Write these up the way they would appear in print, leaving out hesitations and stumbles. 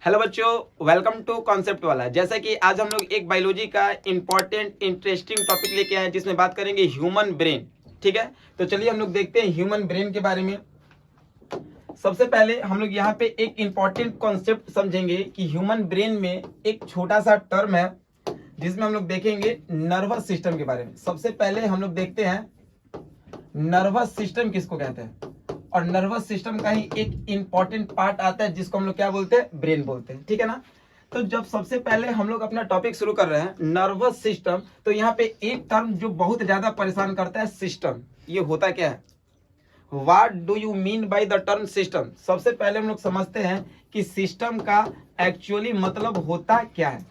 Hello बच्चों, welcome to concept वाला। जैसा कि आज हम लोग एक बायोलॉजी का इंपॉर्टेंट इंटरेस्टिंग टॉपिक लेके आए हैं जिसमें बात करेंगे ह्यूमन ब्रेन। ठीक है, तो चलिए हम लोग देखते हैं ह्यूमन ब्रेन के बारे में। सबसे पहले हम लोग यहाँ पे एक इंपॉर्टेंट कॉन्सेप्ट समझेंगे कि ह्यूमन ब्रेन में एक छोटा सा टर्म है जिसमें हम लोग देखेंगे नर्वस सिस्टम के बारे में। सबसे पहले हम लोग देखते हैं नर्वस सिस्टम किसको कहते हैं, और नर्वस सिस्टम का ही एक इंपॉर्टेंट पार्ट आता है जिसको हम लोग क्या बोलते हैं, ब्रेन बोलते हैं। ठीक है ना। तो जब सबसे पहले हम लोग अपना टॉपिक शुरू कर रहे हैं नर्वस सिस्टम, तो यहाँ पे एक टर्म जो बहुत ज्यादा परेशान करता है, सिस्टम। ये होता क्या है, what do you mean by the term system. सबसे पहले हम लोग समझते हैं कि सिस्टम का एक्चुअली मतलब होता क्या है।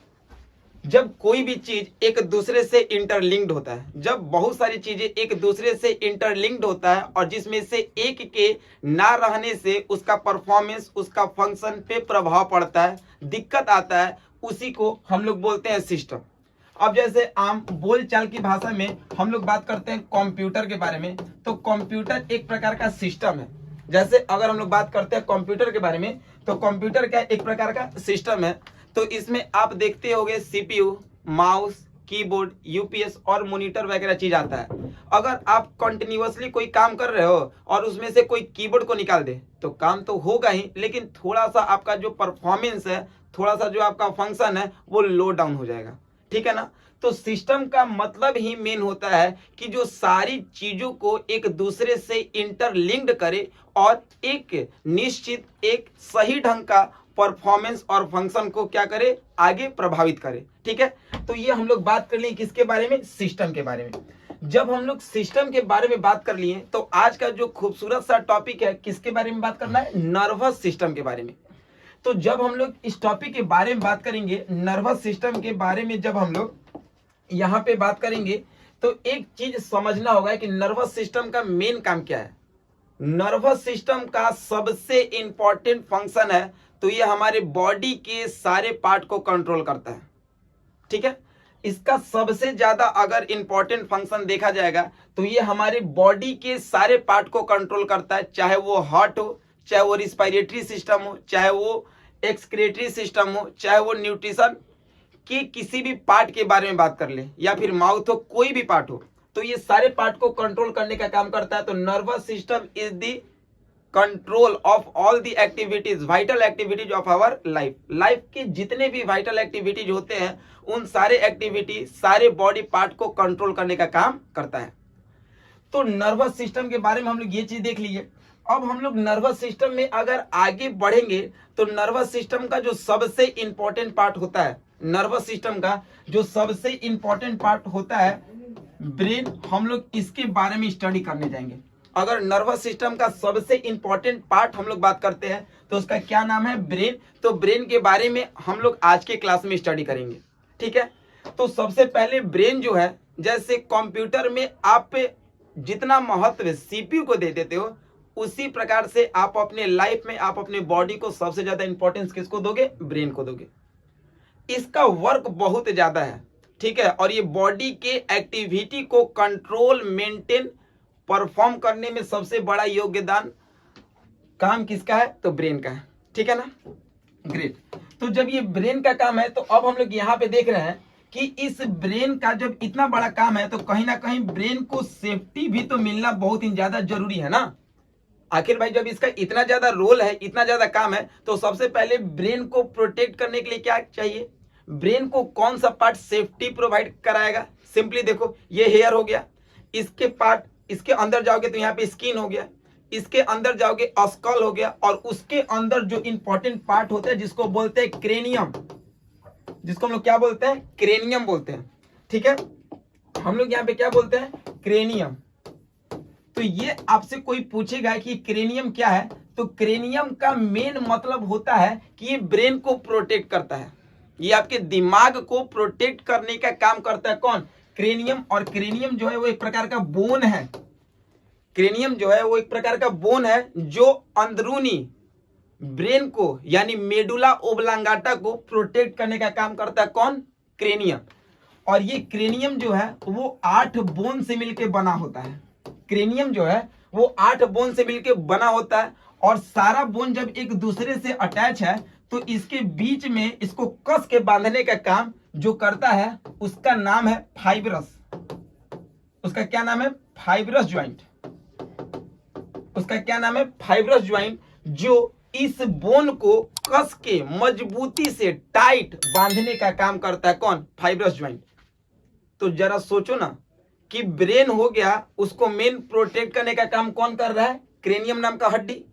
जब कोई भी चीज एक दूसरे से इंटरलिंक्ड होता है, जब बहुत सारी चीजें एक दूसरे से इंटरलिंक्ड होता है और जिसमें से एक के ना रहने से उसका परफॉर्मेंस, उसका फंक्शन पे प्रभाव पड़ता है, दिक्कत आता है, उसी को हम लोग बोलते हैं सिस्टम। अब जैसे आम बोलचाल की भाषा में हम लोग बात करते हैं कंप्यूटर के बारे में, तो कंप्यूटर एक प्रकार का सिस्टम है। जैसे अगर हम लोग बात करते हैं कंप्यूटर के बारे में, तो कंप्यूटर क्या एक प्रकार का सिस्टम है। तो इसमें आप देखते होंगे सीपीयू, माउस, कीबोर्ड, यूपीएस और मॉनिटर वगैरह चीज आता है। अगर आप कंटिन्यूअसली कोई काम कर रहे हो और उसमें से कोई कीबोर्ड को निकाल दे तो काम तो होगा ही, लेकिन थोड़ा सा आपका जो परफॉर्मेंस है, थोड़ा सा जो आपका फंक्शन है वो लो डाउन हो जाएगा। ठीक है ना। तो सिस्टम का मतलब ही मेन होता है कि जो सारी चीजों को एक दूसरे से इंटरलिंक्ड करे और एक निश्चित, एक सही ढंग का परफॉर्मेंस और फंक्शन को क्या करे, आगे प्रभावित करे। ठीक है, तो ये हम लोग बात कर लिए किसके बारे में, सिस्टम के बारे में। जब हम लोग सिस्टम के बारे में बात कर लिए तो आज का जो खूबसूरत सा टॉपिक है, किसके बारे में बात करना है, नर्वस सिस्टम के बारे में। तो जब हम लोग इस टॉपिक के बारे में बात करेंगे, नर्वस सिस्टम के बारे में जब हम लोग यहाँ पे बात करेंगे, तो एक चीज समझना होगा कि नर्वस सिस्टम का मेन काम क्या है। नर्वस सिस्टम का सबसे इंपॉर्टेंट फंक्शन है, तो ये हमारे बॉडी के सारे पार्ट को कंट्रोल करता है। ठीक है, इसका सबसे ज्यादा अगर इंपॉर्टेंट फंक्शन देखा जाएगा तो ये हमारे बॉडी के सारे पार्ट को कंट्रोल करता है, चाहे वो हार्ट हो, चाहे वो रिस्पायरेटरी सिस्टम हो, चाहे वो एक्सक्रेटरी सिस्टम हो, चाहे वो न्यूट्रिशन के किसी भी पार्ट के बारे में बात कर ले, या फिर माउथ हो, कोई भी पार्ट हो, तो ये सारे पार्ट को कंट्रोल करने का काम करता है। तो nervous system is the control of all the activities, vital activities of our life. Life के जितने भी वाइटल एक्टिविटीज होते हैं, उन सारे एक्टिविटी, सारे बॉडी पार्ट को कंट्रोल करने का काम करता है। तो नर्वस सिस्टम के बारे में हम लोग ये चीज देख लिए। अब हम लोग नर्वस सिस्टम में अगर आगे बढ़ेंगे तो नर्वस सिस्टम का जो सबसे इंपॉर्टेंट पार्ट होता है, नर्वस सिस्टम का जो सबसे इंपॉर्टेंट पार्ट होता है ब्रेन, हम लोग इसके बारे में स्टडी करने जाएंगे। अगर नर्वस सिस्टम का सबसे इंपॉर्टेंट पार्ट हम लोग बात करते हैं तो उसका क्या नाम है, ब्रेन। तो ब्रेन के बारे में हम लोग आज के क्लास में स्टडी करेंगे। ठीक है, तो सबसे पहले ब्रेन जो है, जैसे कंप्यूटर में आप जितना महत्व सीपीयू को दे देते हो, उसी प्रकार से आप अपने लाइफ में, आप अपने बॉडी को सबसे ज्यादा इंपॉर्टेंस किसको दोगे, ब्रेन को दोगे। इसका वर्क बहुत ज्यादा है। ठीक है, और ये बॉडी के एक्टिविटी को कंट्रोल, मेंटेन, परफॉर्म करने में सबसे बड़ा योगदान काम किसका है, तो ब्रेन का है। ठीक है ना, ग्रेट। तो जब ये ब्रेन का काम है तो अब हम लोग यहाँ पे देख रहे हैं कि इस ब्रेन का जब इतना बड़ा काम है तो कहीं ना कहीं ब्रेन को सेफ्टी भी तो मिलना बहुत ही ज्यादा जरूरी है ना। आखिर भाई जब इसका इतना ज्यादा रोल है, इतना ज्यादा काम है, तो सबसे पहले ब्रेन को प्रोटेक्ट करने के लिए क्या चाहिए, ब्रेन को कौन सा पार्ट सेफ्टी प्रोवाइड कराएगा। सिंपली देखो, ये हेयर हो गया, इसके पार्ट, इसके अंदर जाओगे तो यहाँ पे स्किन हो गया, इसके अंदर जाओगे स्कल हो गया, और उसके अंदर जो इंपॉर्टेंट पार्ट होता है जिसको बोलते हैं क्रेनियम, जिसको हम लोग क्या बोलते हैं, क्रेनियम बोलते हैं। ठीक है, हम लोग यहाँ पे क्या बोलते हैं, क्रेनियम। तो ये आपसे कोई पूछेगा कि क्रेनियम क्या है, तो क्रेनियम का मेन मतलब होता है कि ये ब्रेन को प्रोटेक्ट करता है, ये आपके दिमाग को प्रोटेक्ट करने का काम करता है। कौन, क्रेनियम। और क्रेनियम जो है वो एक प्रकार का बोन है, क्रेनियम जो है वो एक प्रकार का बोन है जो अंदरूनी ब्रेन को, यानी मेडुला ओब्लांगाटा को प्रोटेक्ट करने का काम करता है। कौन, क्रेनियम। और ये क्रेनियम जो है वो 8 बोन से मिलकर बना होता है। क्रेनियम जो है वो 8 बोन से मिलकर बना होता है, और सारा बोन जब एक दूसरे से अटैच है तो इसके बीच में इसको कस के बांधने का काम जो करता है उसका नाम है फाइब्रस। उसका क्या नाम है? Fibrous joint. उसका क्या नाम है? फाइब्रस ज्वाइंट, जो इस बोन को कस के मजबूती से टाइट बांधने का काम करता है। कौन? Fibrous joint. तो जरा सोचो ना कि ब्रेन हो गया, उसको मेन प्रोटेक्ट करने का काम कौन कर रहा है? क्रेनियम नाम का हड्डी।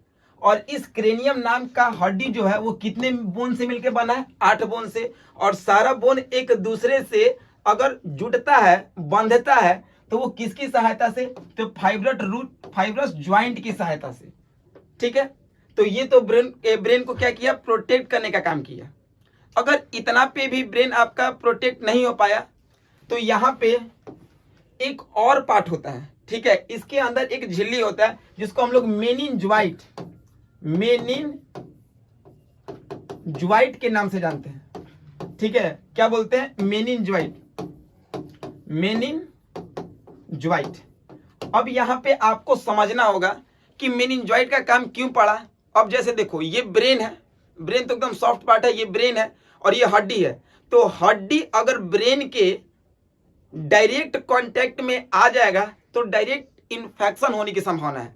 और इस क्रेनियम नाम का हड्डी जो है वो कितने बोन से मिलकर बना है? 8 बोन से। और सारा बोन एक दूसरे से अगर जुड़ता है, बंधता है, तो वो किसकी सहायता से? तो फाइब्रस ज्वाइंट की सहायता से। ठीक है, तो ये तो ब्रेन को क्या किया? प्रोटेक्ट करने का काम किया। अगर इतना पे भी ब्रेन आपका प्रोटेक्ट नहीं हो पाया तो यहाँ पे एक और पार्ट होता है। ठीक है, इसके अंदर एक झिल्ली होता है जिसको हम लोग मेनिनज्वाइट के नाम से जानते हैं। ठीक है, क्या बोलते हैं? मेनिनज्वाइट। अब यहां पे आपको समझना होगा कि मेनिनज्वाइट का काम क्यों पड़ा। अब जैसे देखो, ये ब्रेन है, ब्रेन तो एकदम सॉफ्ट पार्ट है, ये ब्रेन है और ये हड्डी है। तो हड्डी अगर ब्रेन के डायरेक्ट कांटेक्ट में आ जाएगा तो डायरेक्ट इन्फेक्शन होने की संभावना है।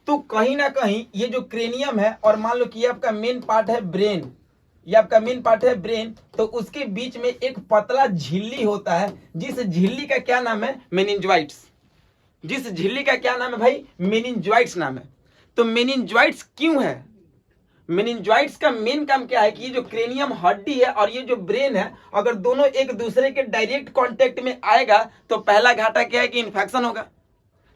तो कहीं ना कहीं ये जो क्रेनियम है, और मान लो कि ये आपका मेन पार्ट है ब्रेन, ये आपका मेन पार्ट है ब्रेन, तो उसके बीच में एक पतला झिल्ली होता है, जिस झिल्ली का क्या नाम है? मेनिनज्वाइट्स। जिस झिल्ली का क्या नाम है भाई? मेनिनज्वाइट्स नाम है। तो मेनिनज्वाइट्स क्यों है? मेनिनज्वाइट्स का मेन काम क्या है कि ये जो क्रेनियम हड्डी है और ये जो ब्रेन है, अगर दोनों एक दूसरे के डायरेक्ट कांटेक्ट में आएगा तो पहला घाटा क्या है कि इन्फेक्शन होगा।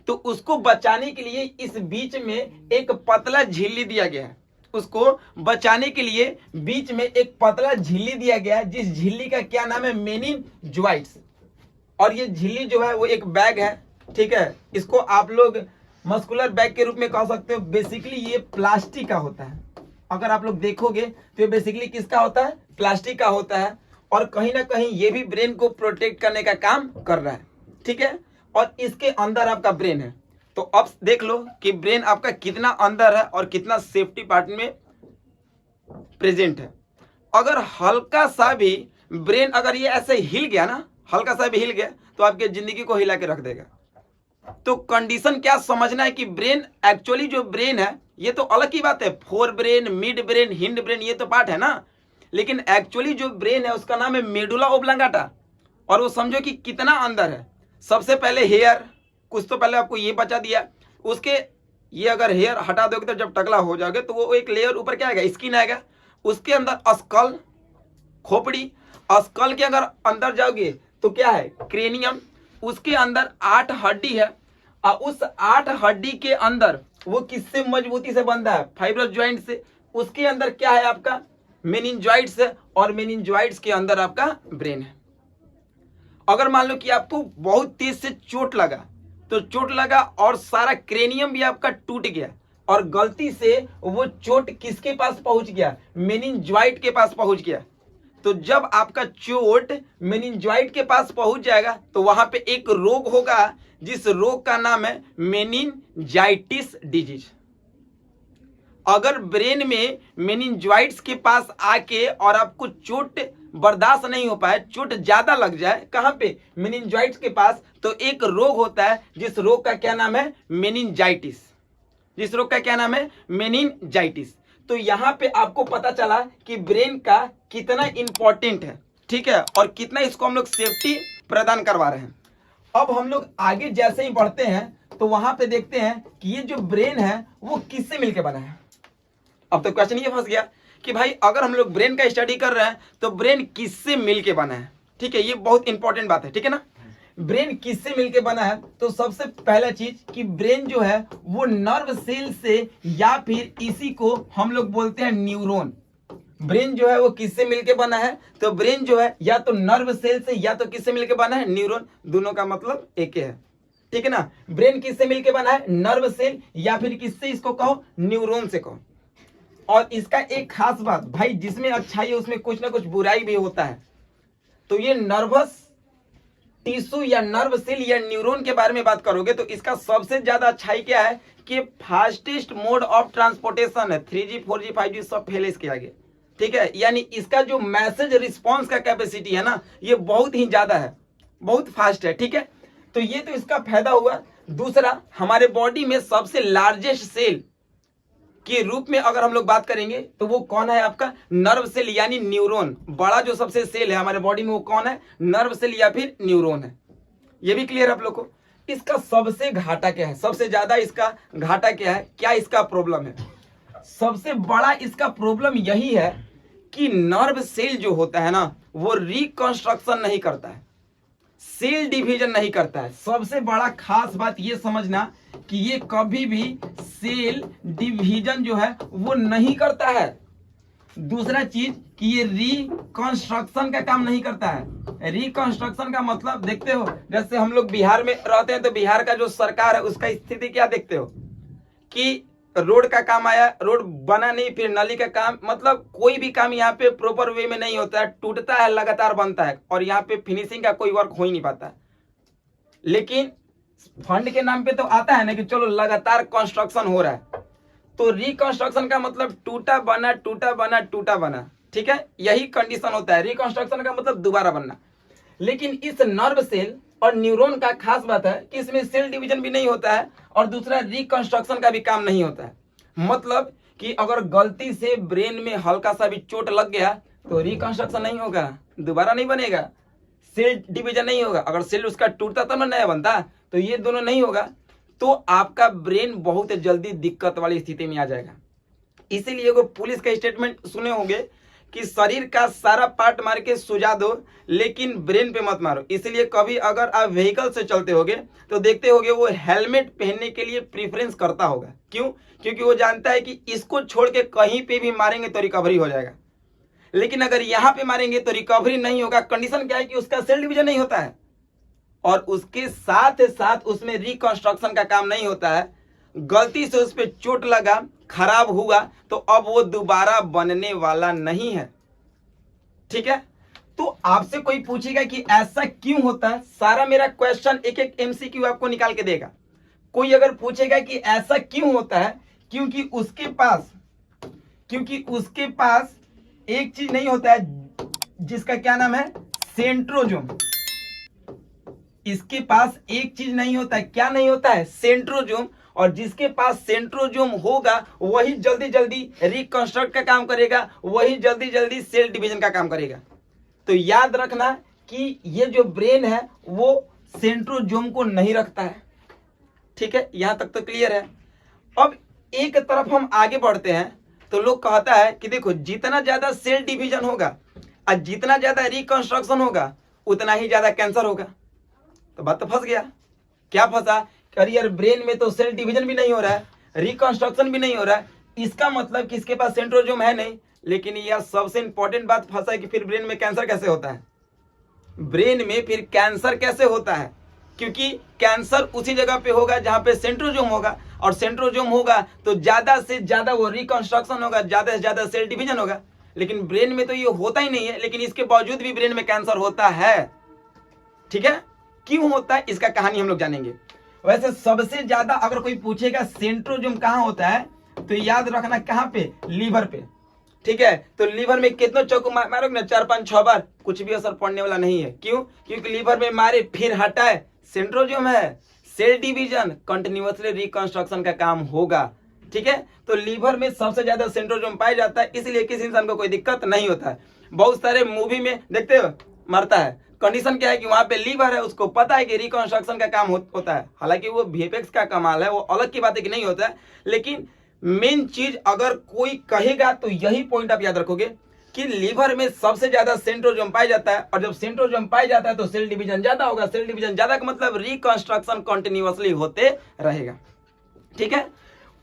तो उसको बचाने के लिए इस बीच में एक पतला झिल्ली दिया गया है। उसको बचाने के लिए बीच में एक पतला झिल्ली दिया गया है, जिस झिल्ली का क्या नाम है? मेनिनज्वाइट्स। और ये झिल्ली जो है वो एक बैग है। ठीक है, इसको आप लोग मस्कुलर बैग के रूप में कह सकते हो। बेसिकली ये प्लास्टिक का होता है। अगर आप लोग देखोगे तो ये बेसिकली किसका होता है? प्लास्टिक का होता है। और कहीं ना कहीं ये भी ब्रेन को प्रोटेक्ट करने का काम कर रहा है। ठीक है, और इसके अंदर आपका ब्रेन है। तो अब देख लो कि ब्रेन आपका कितना अंदर है और कितना सेफ्टी पार्ट में प्रेजेंट है। अगर हल्का सा भी ब्रेन अगर ये ऐसे हिल गया ना, हल्का सा भी हिल गया, तो आपकी जिंदगी को हिला के रख देगा। तो कंडीशन क्या समझना है कि ब्रेन, एक्चुअली जो ब्रेन है ये तो अलग की बात है, fore brain, mid brain, hind brain, ये तो पार्ट है ना। लेकिन एक्चुअली जो ब्रेन है उसका नाम है मेडुला ओब्लांगाटा। और वो समझो कि कितना अंदर है। सबसे पहले हेयर, कुछ तो पहले आपको ये बचा दिया, उसके ये अगर हेयर हटा दोगे तो जब टकला हो जाओगे तो वो एक लेयर ऊपर क्या आएगा? स्किन आएगा। उसके अंदर स्कल, खोपड़ी। स्कल के अगर अंदर जाओगे तो क्या है? क्रेनियम। उसके अंदर 8 हड्डी है और उस 8 हड्डी के अंदर वो किससे मजबूती से बंधा है? फाइब्रस ज्वाइंट से। उसके अंदर क्या है आपका? मेनिनज्वाइट्स है। और मेनिनज्वाइट्स के अंदर आपका ब्रेन है। अगर मान लो कि आपको बहुत तेज से चोट लगा, तो चोट लगा और सारा क्रेनियम भी आपका टूट गया और गलती से वो चोट किसके पास पहुंच गया? मेनिनज्वाइट के पास पहुंच गया। तो जब आपका चोट मेनिनज्वाइट के पास पहुंच जाएगा तो वहां पे एक रोग होगा, जिस रोग का नाम है मेनिनजाइटिस डिजीज। अगर ब्रेन में मेनिनज्वाइट्स के पास आके और आपको चोट बर्दाश्त नहीं हो पाए, चोट ज्यादा लग जाए, कहां पे? मेनिनज्वाइट्स के पास, तो एक रोग होता है जिस रोग का क्या नाम है? मेनिनजाइटिस। जिस रोग का क्या नाम है? मेनिनजाइटिस। तो यहां पे आपको पता चला कि ब्रेन का कितना इंपॉर्टेंट है। ठीक है, और कितना इसको हम लोग सेफ्टी प्रदान करवा रहे हैं। अब हम लोग आगे जैसे ही बढ़ते हैं तो वहां पे देखते हैं कि ये जो ब्रेन है वो किससे मिलकर बना है। अब तो क्वेश्चन ये फंस गया कि भाई अगर हम लोग ब्रेन का स्टडी कर रहे हैं तो ब्रेन किससे मिलके बना है। ठीक है, ये बहुत इंपॉर्टेंट बात है। ठीक है ना, ब्रेन किससे मिलके बना है? तो सबसे पहला चीज कि ब्रेन जो है वो नर्व सेल से, या फिर इसी को हम लोग बोलते हैं न्यूरॉन। ब्रेन जो है वो किससे मिलके बना है? तो ब्रेन जो है या तो नर्व सेल से या तो किससे मिलके बना है? न्यूरॉन। दोनों का मतलब एक ही है। ठीक है ना, ब्रेन किससे मिलके बना है? नर्व सेल, या फिर किससे इसको कहो? न्यूरॉन से कहो। और इसका एक खास बात भाई, जिसमें अच्छाई है उसमें कुछ ना कुछ बुराई भी होता है। तो ये नर्वस टिश्यू या नर्व सेल या न्यूरॉन के बारे में बात करोगे तो इसका सबसे ज्यादा अच्छाई क्या है कि फास्टेस्ट मोड ऑफ ट्रांसपोर्टेशन है। 3G 4G 5G सब फेल इसके आगे। ठीक है, यानी इसका जो मैसेज रिस्पॉन्स का कैपेसिटी है ना, ये बहुत ही ज्यादा है, बहुत फास्ट है। ठीक है, तो ये तो इसका फायदा हुआ। दूसरा, हमारे बॉडी में सबसे लार्जेस्ट सेल के रूप में अगर हम लोग बात करेंगे तो वो कौन है आपका, नर्व सेल यानी न्यूरॉन। बड़ा जो सबसे सेल है हमारे बॉडी में वो कौन है, नर्व सेल या फिर न्यूरॉन है। ये भी क्लियर है आप लोग को। इसका सबसे घाटा क्या है, सबसे ज्यादा इसका घाटा क्या है, क्या इसका प्रॉब्लम है? सबसे बड़ा इसका प्रॉब्लम यही है कि नर्व सेल जो होता है ना, वो रिकंस्ट्रक्शन नहीं करता है, सेल डिवीजन नहीं करता है। सबसे बड़ा खास बात ये समझना कि ये कभी भी सेल डिवीजन जो है वो नहीं करता है। दूसरा चीज कि ये रिकंस्ट्रक्शन का काम नहीं करता है। रिकंस्ट्रक्शन का मतलब देखते हो, जैसे हम लोग बिहार में रहते हैं तो बिहार का जो सरकार है उसका स्थिति क्या देखते हो कि रोड का काम आया, रोड बना नहीं, फिर नाली का काम, मतलब कोई भी काम यहाँ पे प्रॉपर वे में नहीं होता है, टूटता है, लगातार बनता है, और यहाँ पे फिनिशिंग का कोई वर्क हो ही नहीं पाता है। लेकिन फंड के नाम पे तो आता है ना कि चलो लगातार कंस्ट्रक्शन हो रहा है। तो रिकंस्ट्रक्शन का मतलब टूटा बना, टूटा बना, टूटा बना। ठीक है, यही कंडीशन होता है। रिकंस्ट्रक्शन का मतलब दोबारा बनना। लेकिन इस नर्व सेल और न्यूरॉन का खास बात है कि इसमें सेल डिवीजन भी नहीं होता है और दूसरा रिकंस्ट्रक्शन का भी काम नहीं होता है। मतलब कि अगर गलती से ब्रेन में हल्का सा भी चोट लग गया तो रिकंस्ट्रक्शन नहीं होगा, दोबारा नहीं बनेगा, सेल डिवीजन नहीं होगा। अगर सेल उसका टूटता तब ना नया बनता, तो ये दोनों नहीं होगा, तो आपका ब्रेन बहुत जल्दी दिक्कत वाली स्थिति में आ जाएगा। इसीलिए वो पुलिस का स्टेटमेंट सुने होंगे कि शरीर का सारा पार्ट मार के सुझा दो लेकिन ब्रेन पे मत मारो। इसीलिए कभी अगर आप व्हीकल से चलते होगे तो देखते होगे वो हेलमेट पहनने के लिए प्रीफरेंस करता होगा। क्यों? क्योंकि वो जानता है कि इसको छोड़ के कहीं पे भी मारेंगे तो रिकवरी हो जाएगा, लेकिन अगर यहाँ पे मारेंगे तो रिकवरी नहीं होगा। कंडीशन क्या है कि उसका सेल डिवीजन नहीं होता है और उसके साथ साथ उसमें रिकंस्ट्रक्शन का काम नहीं होता है। गलती से उस पर चोट लगा, खराब हुआ, तो अब वो दोबारा बनने वाला नहीं है। ठीक है, तो आपसे कोई पूछेगा कि ऐसा क्यों होता है, सारा मेरा क्वेश्चन एक एक एमसीक्यू आपको निकाल के देगा। कोई अगर पूछेगा कि ऐसा क्यों होता है, क्योंकि उसके पास एक चीज नहीं होता है जिसका क्या नाम है, सेंट्रोजोम। इसके पास एक चीज नहीं होता है, क्या नहीं होता है, सेंट्रोजोम। और जिसके पास सेंट्रोजोम होगा वही जल्दी जल्दी रिकंस्ट्रक्ट का काम करेगा, वही जल्दी जल्दी सेल डिवीजन का काम करेगा। तो याद रखना कि ये जो ब्रेन है वो सेंट्रोजोम को नहीं रखता है। ठीक है, यहां तक तो क्लियर है। अब एक तरफ हम आगे बढ़ते हैं तो लोग कहता है कि देखो जितना ज्यादा सेल डिवीजन होगा और जितना ज्यादा रिकंस्ट्रक्शन होगा उतना ही ज्यादा कैंसर होगा। तो बात तो फंस गया। क्या फंसा? अरे यार ब्रेन में तो सेल डिवीजन भी नहीं हो रहा है, रिकंस्ट्रक्शन भी नहीं हो रहा है, इसका मतलब कि इसके पास सेंट्रोजोम है नहीं। लेकिन यह सबसे इंपॉर्टेंट बात फंसा है कि फिर ब्रेन में कैंसर कैसे होता है, ब्रेन में फिर कैंसर कैसे होता है? क्योंकि कैंसर उसी जगह पे होगा जहां पे सेंट्रोजोम होगा, और सेंट्रोजोम होगा तो ज्यादा से ज्यादा वो रिकंस्ट्रक्शन होगा, ज्यादा से ज्यादा सेल डिवीजन होगा। लेकिन ब्रेन में तो ये होता ही नहीं है, लेकिन इसके बावजूद भी ब्रेन में कैंसर होता है। ठीक है, क्यों होता है इसका कहानी हम लोग जानेंगे। वैसे सबसे ज्यादा अगर कोई पूछेगा सेंट्रोजोम कहां होता है तो याद रखना कहां पे, लीवर पे। ठीक है, तो लीवर में कितना चौको मारोगे ना, 4 5 6 बार, कुछ भी असर पड़ने वाला नहीं है। क्यों? क्योंकि लीवर में मारे फिर हटाए, सेंट्रोजोम है, सेल डिवीजन, कंटिन्यूअसली रिकंस्ट्रक्शन का काम होगा। ठीक है, तो लीवर में सबसे ज्यादा सेंट्रोजोम पाया जाता है, इसलिए किसी इंसान को कोई दिक्कत नहीं होता है। बहुत सारे मूवी में देखते हो मरता है, कंडीशन क्या है कि वहां पे लीवर है, उसको पता है कि रिकंस्ट्रक्शन का काम होता है। हालांकि वो वीएफएक्स का कमाल है, वो अलग की बात है कि नहीं होता है, लेकिन मेन चीज अगर कोई कहेगा तो यही पॉइंट आप याद रखोगे कि लीवर में सबसे ज्यादा सेंट्रोजोम पाया जाता है, और जब सेंट्रोजोम पाया जाता है तो सेल डिवीजन ज्यादा होगा। सेल डिवीजन ज्यादा का मतलब रिकंस्ट्रक्शन कंटिन्यूअसली होते रहेगा। ठीक है,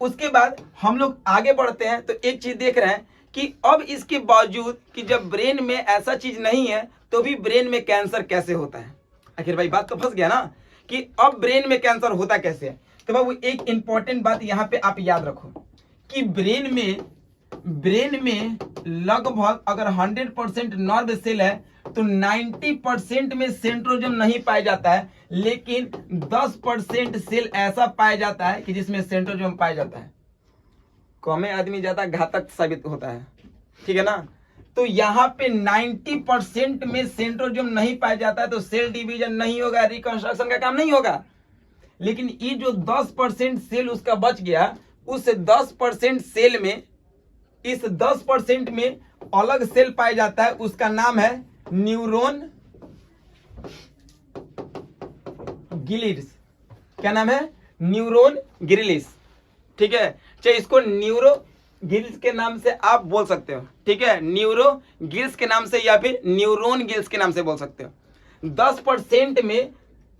उसके बाद हम लोग आगे बढ़ते हैं तो एक चीज देख रहे हैं कि अब इसके बावजूद कि जब ब्रेन में ऐसा चीज नहीं है तो भी ब्रेन में कैंसर कैसे होता है। आखिर भाई बात तो फंस गया ना कि अब ब्रेन में कैंसर होता कैसे है। तो बाबू एक इंपॉर्टेंट बात यहाँ पे आप याद रखो कि ब्रेन में लगभग अगर 100% नर्व सेल है तो 90% में सेंट्रोजोम नहीं पाया जाता है, लेकिन 10% सेल ऐसा पाया जाता है कि जिसमें सेंट्रोजोम पाया जाता है। कम आदमी ज्यादा घातक साबित होता है। ठीक है ना, तो यहाँ पे 90% में सेंट्रोजोम नहीं पाया जाता है, तो सेल डिवीजन नहीं होगा, रिकंस्ट्रक्शन का काम नहीं होगा। लेकिन ये जो 10% सेल उसका बच गया, उस 10% सेल में, इस 10% में अलग सेल पाया जाता है, उसका नाम है न्यूरॉन गिलिस। क्या नाम है? Neuron Gillies. ठीक है, चाहे इसको न्यूरो गिल्स के नाम से आप बोल सकते हो। ठीक है, न्यूरो गिल्स के नाम से या फिर न्यूरॉन गिल्स के नाम से बोल सकते हो। 10% में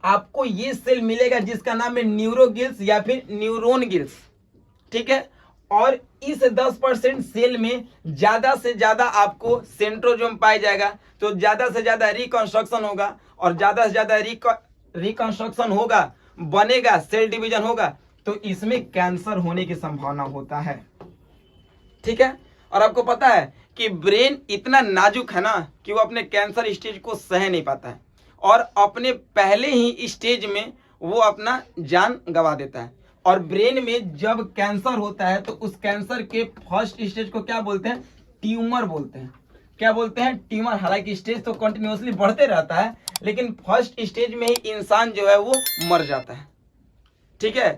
आपको ये सेल मिलेगा जिसका नाम है न्यूरो गिल्स या फिर न्यूरॉन गिल्स। ठीक है, और इस 10% सेल में ज्यादा से ज्यादा आपको सेंट्रोजोम पाया जाएगा, तो ज्यादा से ज्यादा रिकंस्ट्रक्शन होगा, और ज्यादा से ज्यादा रिकंस्ट्रक्शन होगा, बनेगा, सेल डिवीजन होगा, तो इसमें कैंसर होने की संभावना होता है। ठीक है, और आपको पता है कि ब्रेन इतना नाजुक है ना कि वो अपने कैंसर स्टेज को सह नहीं पाता है, और अपने पहले ही स्टेज में वो अपना जान गंवा देता है। और ब्रेन में जब कैंसर होता है तो उस कैंसर के फर्स्ट स्टेज को क्या बोलते हैं? ट्यूमर बोलते हैं। क्या बोलते हैं? ट्यूमर। हालांकि स्टेज तो कंटिन्यूअसली बढ़ते रहता है, लेकिन फर्स्ट स्टेज में ही इंसान जो है वो मर जाता है। ठीक है,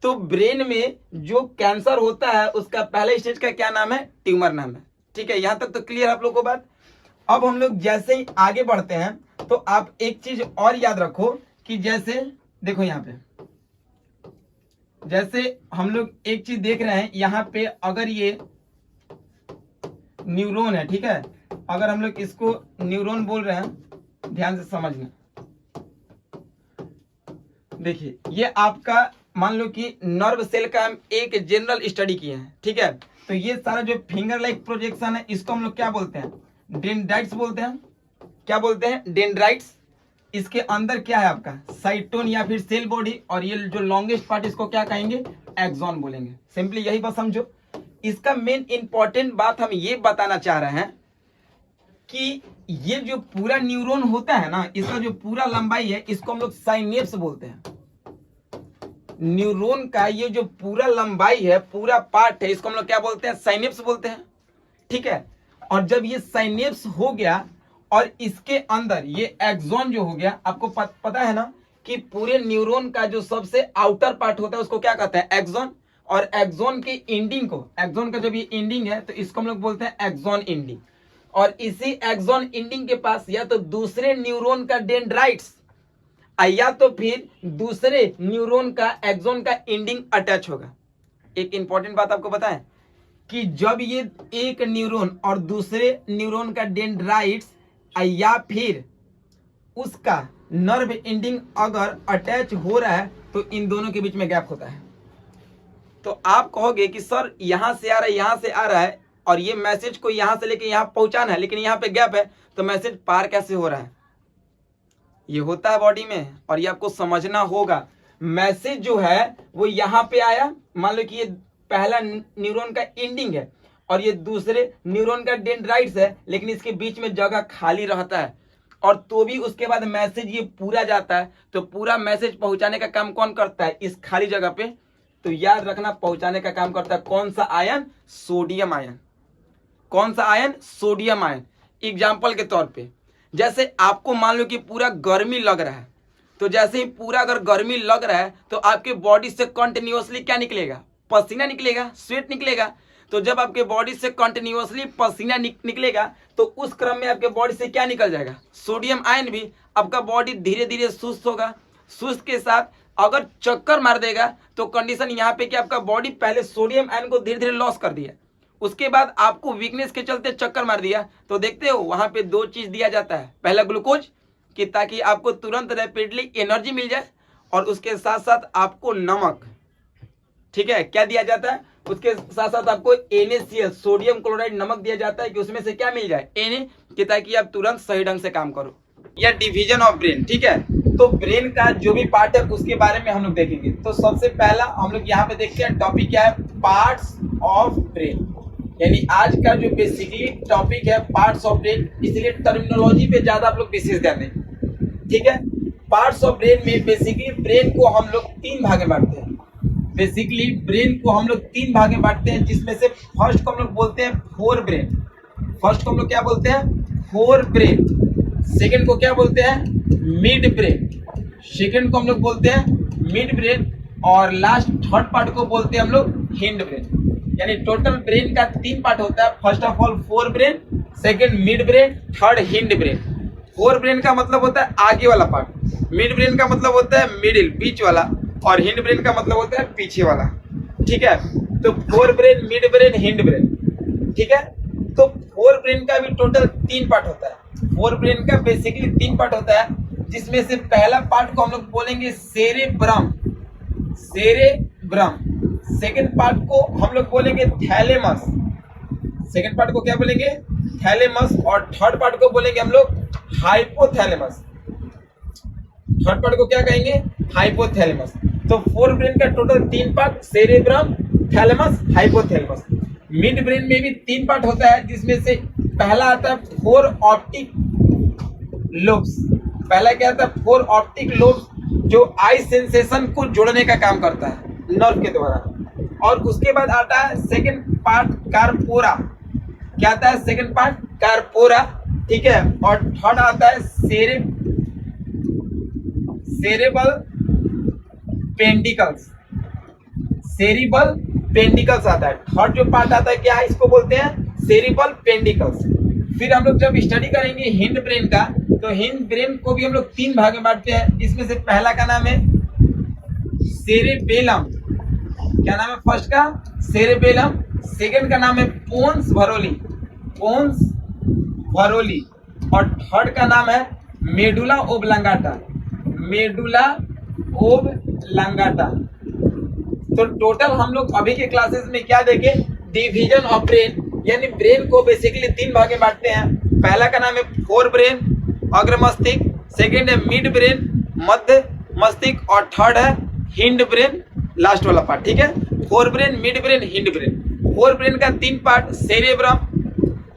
तो ब्रेन में जो कैंसर होता है उसका पहले स्टेज का क्या नाम है? ट्यूमर नाम है। ठीक है, यहां तक तो क्लियर आप लोगों को बात। अब हम लोग जैसे ही आगे बढ़ते हैं तो आप एक चीज और याद रखो कि जैसे देखो यहाँ पे, जैसे हम लोग एक चीज देख रहे हैं यहाँ पे, अगर ये न्यूरॉन है, ठीक है, अगर हम लोग इसको न्यूरॉन बोल रहे हैं, ध्यान से समझना। देखिए, ये आपका मान लो कि नर्व सेल का हम एक जनरल स्टडी किए हैं। ठीक है, तो ये सारा जो फिंगर लाइक प्रोजेक्शन है इसको हम लोग क्या बोलते हैं? डेंड्राइट्स बोलते हैं। क्या बोलते हैं? डेंड्राइट्स। इसके अंदर क्या है आपका? साइटोन या फिर सेल बॉडी, और ये जो लॉन्गेस्ट पार्ट इसको क्या कहेंगे? एक्सॉन बोलेंगे। सिंपली यही बस समझो। इसका मेन इंपॉर्टेंट बात हम ये बताना चाह रहे हैं कि ये जो पूरा न्यूरॉन होता है ना, इसका जो पूरा लंबाई है इसको हम लोग साइनेप्स बोलते हैं। न्यूरॉन का ये जो पूरा लंबाई है, पूरा पार्ट है, इसको हम लोग क्या बोलते हैं? साइनेप्स बोलते हैं। ठीक है, और जब ये साइनेप्स हो गया और इसके अंदर ये एक्सॉन जो हो गया, आपको पता है ना कि पूरे न्यूरॉन का जो सबसे आउटर पार्ट होता है उसको क्या कहते हैं? एक्सॉन। और एक्सॉन के एंडिंग को, एक्सॉन का जब ये एंडिंग है तो इसको हम लोग बोलते हैं एक्सॉन एंडिंग। और इसी एक्सॉन एंडिंग के पास या तो दूसरे न्यूरॉन का डेंड्राइट्स या तो फिर दूसरे न्यूरॉन का एक्सॉन का एंडिंग अटैच होगा। एक इंपॉर्टेंट बात आपको बताएं कि जब ये एक न्यूरॉन और दूसरे न्यूरॉन का डेंड्राइट्स या फिर उसका नर्व एंडिंग अगर अटैच हो रहा है तो इन दोनों के बीच में गैप होता है। तो आप कहोगे कि सर यहां से आ रहा है, यहां से आ रहा है, और ये मैसेज को यहां से लेके यहां पहुंचाना है, लेकिन यहां पे गैप है, तो मैसेज पार कैसे हो रहा है? ये होता है बॉडी में, और ये आपको समझना होगा। मैसेज जो है वो यहां पे आया, मान लो कि ये पहला न्यूरॉन का एंडिंग है और ये दूसरे न्यूरॉन का डेंड्राइट्स है, लेकिन इसके बीच में जगह खाली रहता है, और तो भी उसके बाद मैसेज ये पूरा जाता है। तो पूरा मैसेज पहुंचाने का काम कौन करता है? इस खाली जगह पे। तो याद रखना, पहुंचाने का काम करता है कौन सा आयन? Sodium ion. कौन सा आयन? Sodium ion. एग्जाम्पल के तौर पे, जैसे आपको मान लो कि पूरा गर्मी लग रहा है, तो जैसे ही पूरा अगर गर्मी लग रहा है तो आपके बॉडी से कंटिन्यूअसली क्या निकलेगा? पसीना निकलेगा, स्वेट निकलेगा। तो जब आपके बॉडी से कंटिन्यूअसली पसीना निकलेगा तो उस क्रम में आपके बॉडी से क्या निकल जाएगा? सोडियम आयन भी। आपका बॉडी धीरे धीरे सुस्त होगा। सुस्त के साथ अगर चक्कर मार देगा तो कंडीशन यहाँ पे कि आपका बॉडी पहले सोडियम आयन को धीरे धीरे लॉस कर दिया, उसके बाद आपको वीकनेस के चलते चक्कर मार दिया, तो देखते हो वहां पे दो चीज दिया जाता है। पहला ग्लूकोज, कि ताकि आपको तुरंत रैपिडली एनर्जी मिल जाए, और उसके साथ साथ आपको नमक। ठीक है, क्या दिया जाता है? उसके साथ साथ आपको NaCl, सोडियम क्लोराइड नमक दिया जाता है कि उसमें से क्या मिल जाए? Na, कि ताकि आप तुरंत सही ढंग से काम करो। या डिवीजन ऑफ ब्रेन। ठीक है, तो ब्रेन का जो भी पार्ट है उसके बारे में हम लोग देखेंगे। तो सबसे पहला हम लोग यहाँ पे देखते हैं टॉपिक क्या है? Parts of brain. यानी आज का जो बेसिकली टॉपिक है पार्ट्स ऑफ ब्रेन, इसलिए टर्मिनोलॉजी पे ज्यादा आप लोग विशेष ध्यान दें। ठीक है, पार्ट्स ऑफ ब्रेन में बेसिकली ब्रेन को हम लोग तीन भाग में बांटते हैं। जिसमें से फर्स्ट को हम लोग बोलते हैं फोर ब्रेन। फर्स्ट को हम लोग क्या बोलते हैं, फोर ब्रेन। सेकंड को क्या बोलते हैं, मिड ब्रेन। सेकंड को हम लोग बोलते हैं मिड ब्रेन, और लास्ट थर्ड पार्ट को बोलते हैं हम लोग हिंड ब्रेन। यानी टोटल ब्रेन का 3 पार्ट होता है। First of all fore brain, second mid brain, third hind brain. Fore brain का मतलब होता है आगे वाला पार्ट, मिड ब्रेन का मतलब होता है मिडिल बीच वाला, और हिंड ब्रेन का मतलब होता है पीछे वाला। ठीक है, तो fore brain, mid brain, hind brain. ठीक है, तो फोर ब्रेन का भी टोटल 3 पार्ट होता है। फोर ब्रेन का बेसिकली 3 पार्ट होता है, जिसमें से पहला पार्ट को हम लोग बोलेंगे सेरेब्रम, सेरेब्रम। सेकंड पार्ट को हम लोग बोलेंगे थैलेमस, सेकंड पार्ट को क्या बोलेंगे, थैलेमस। और थर्ड पार्ट को बोलेंगे हम लोग हाइपोथैलेमस। थर्ड पार्ट को क्या कहेंगे, हाइपोथैलेमस। तो फोर ब्रेन का total 3 part, cerebrum, thalamus, hypothalamus. Mid brain में भी 3 पार्ट होता है, जिसमें से पहला आता है फोर ऑप्टिक लोब्स। पहला क्या आता है, फोर ऑप्टिक लोब्स, जो आई सेंसेशन को जोड़ने का काम करता है नर्व के द्वारा। और उसके बाद आता है सेकंड पार्ट कार्पोरा। क्या आता है सेकंड पार्ट, कार्पोरा। ठीक है, और थर्ड आता है सेरेबल पेंडिकल्स, सेरिबल पेंडिकल्स आता है। थर्ड जो पार्ट आता है क्या है, इसको बोलते हैं सेरिबल पेंडिकल्स। फिर हम लोग जब स्टडी करेंगे हिंड ब्रेन का, तो हिंड ब्रेन को भी हम लोग 3 भाग में बांटते हैं। इसमें से पहला का नाम है सेरेबेलम। क्या नाम है फर्स्ट का, सेरेबेलम। सेकंड का नाम है पोन्स भरोली, पोन्स भरोली। और थर्ड का नाम है मेडुला ओब्लांगाटा, मेडुला ओब्लांगाटा। तो टोटल हम लोग अभी के क्लासेस में क्या देखे, डिवीजन ऑफ ब्रेन, यानी ब्रेन को बेसिकली 3 भाग में बांटते हैं। पहला का नाम है फोर ब्रेन, अग्र मस्तिष्क। सेकेंड है मिड ब्रेन, मध्य मस्तिष्क। और थर्ड है हिंड ब्रेन, लास्ट वाला पार्ट। ठीक है, fore brain, mid brain, hind brain. Fore brain का 3 पार्ट, सेरेब्रम।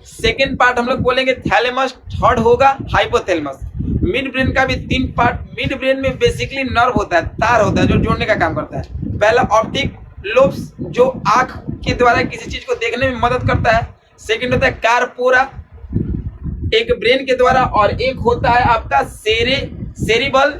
सेकेंड पार्ट हम लोग बोलेंगे थैलेमस, थर्ड होगा हाइपोथैलेमस। मिड ब्रेन का भी 3 पार्ट। मिड ब्रेन में बेसिकली नर्व होता है, तार होता है, जो जोड़ने का काम करता है। पहला ऑप्टिक लोब्स, जो आंख के द्वारा किसी चीज को देखने में मदद करता है। सेकंड होता है कार्पोरा, एक ब्रेन के द्वारा। और एक होता है आपका सेरिबल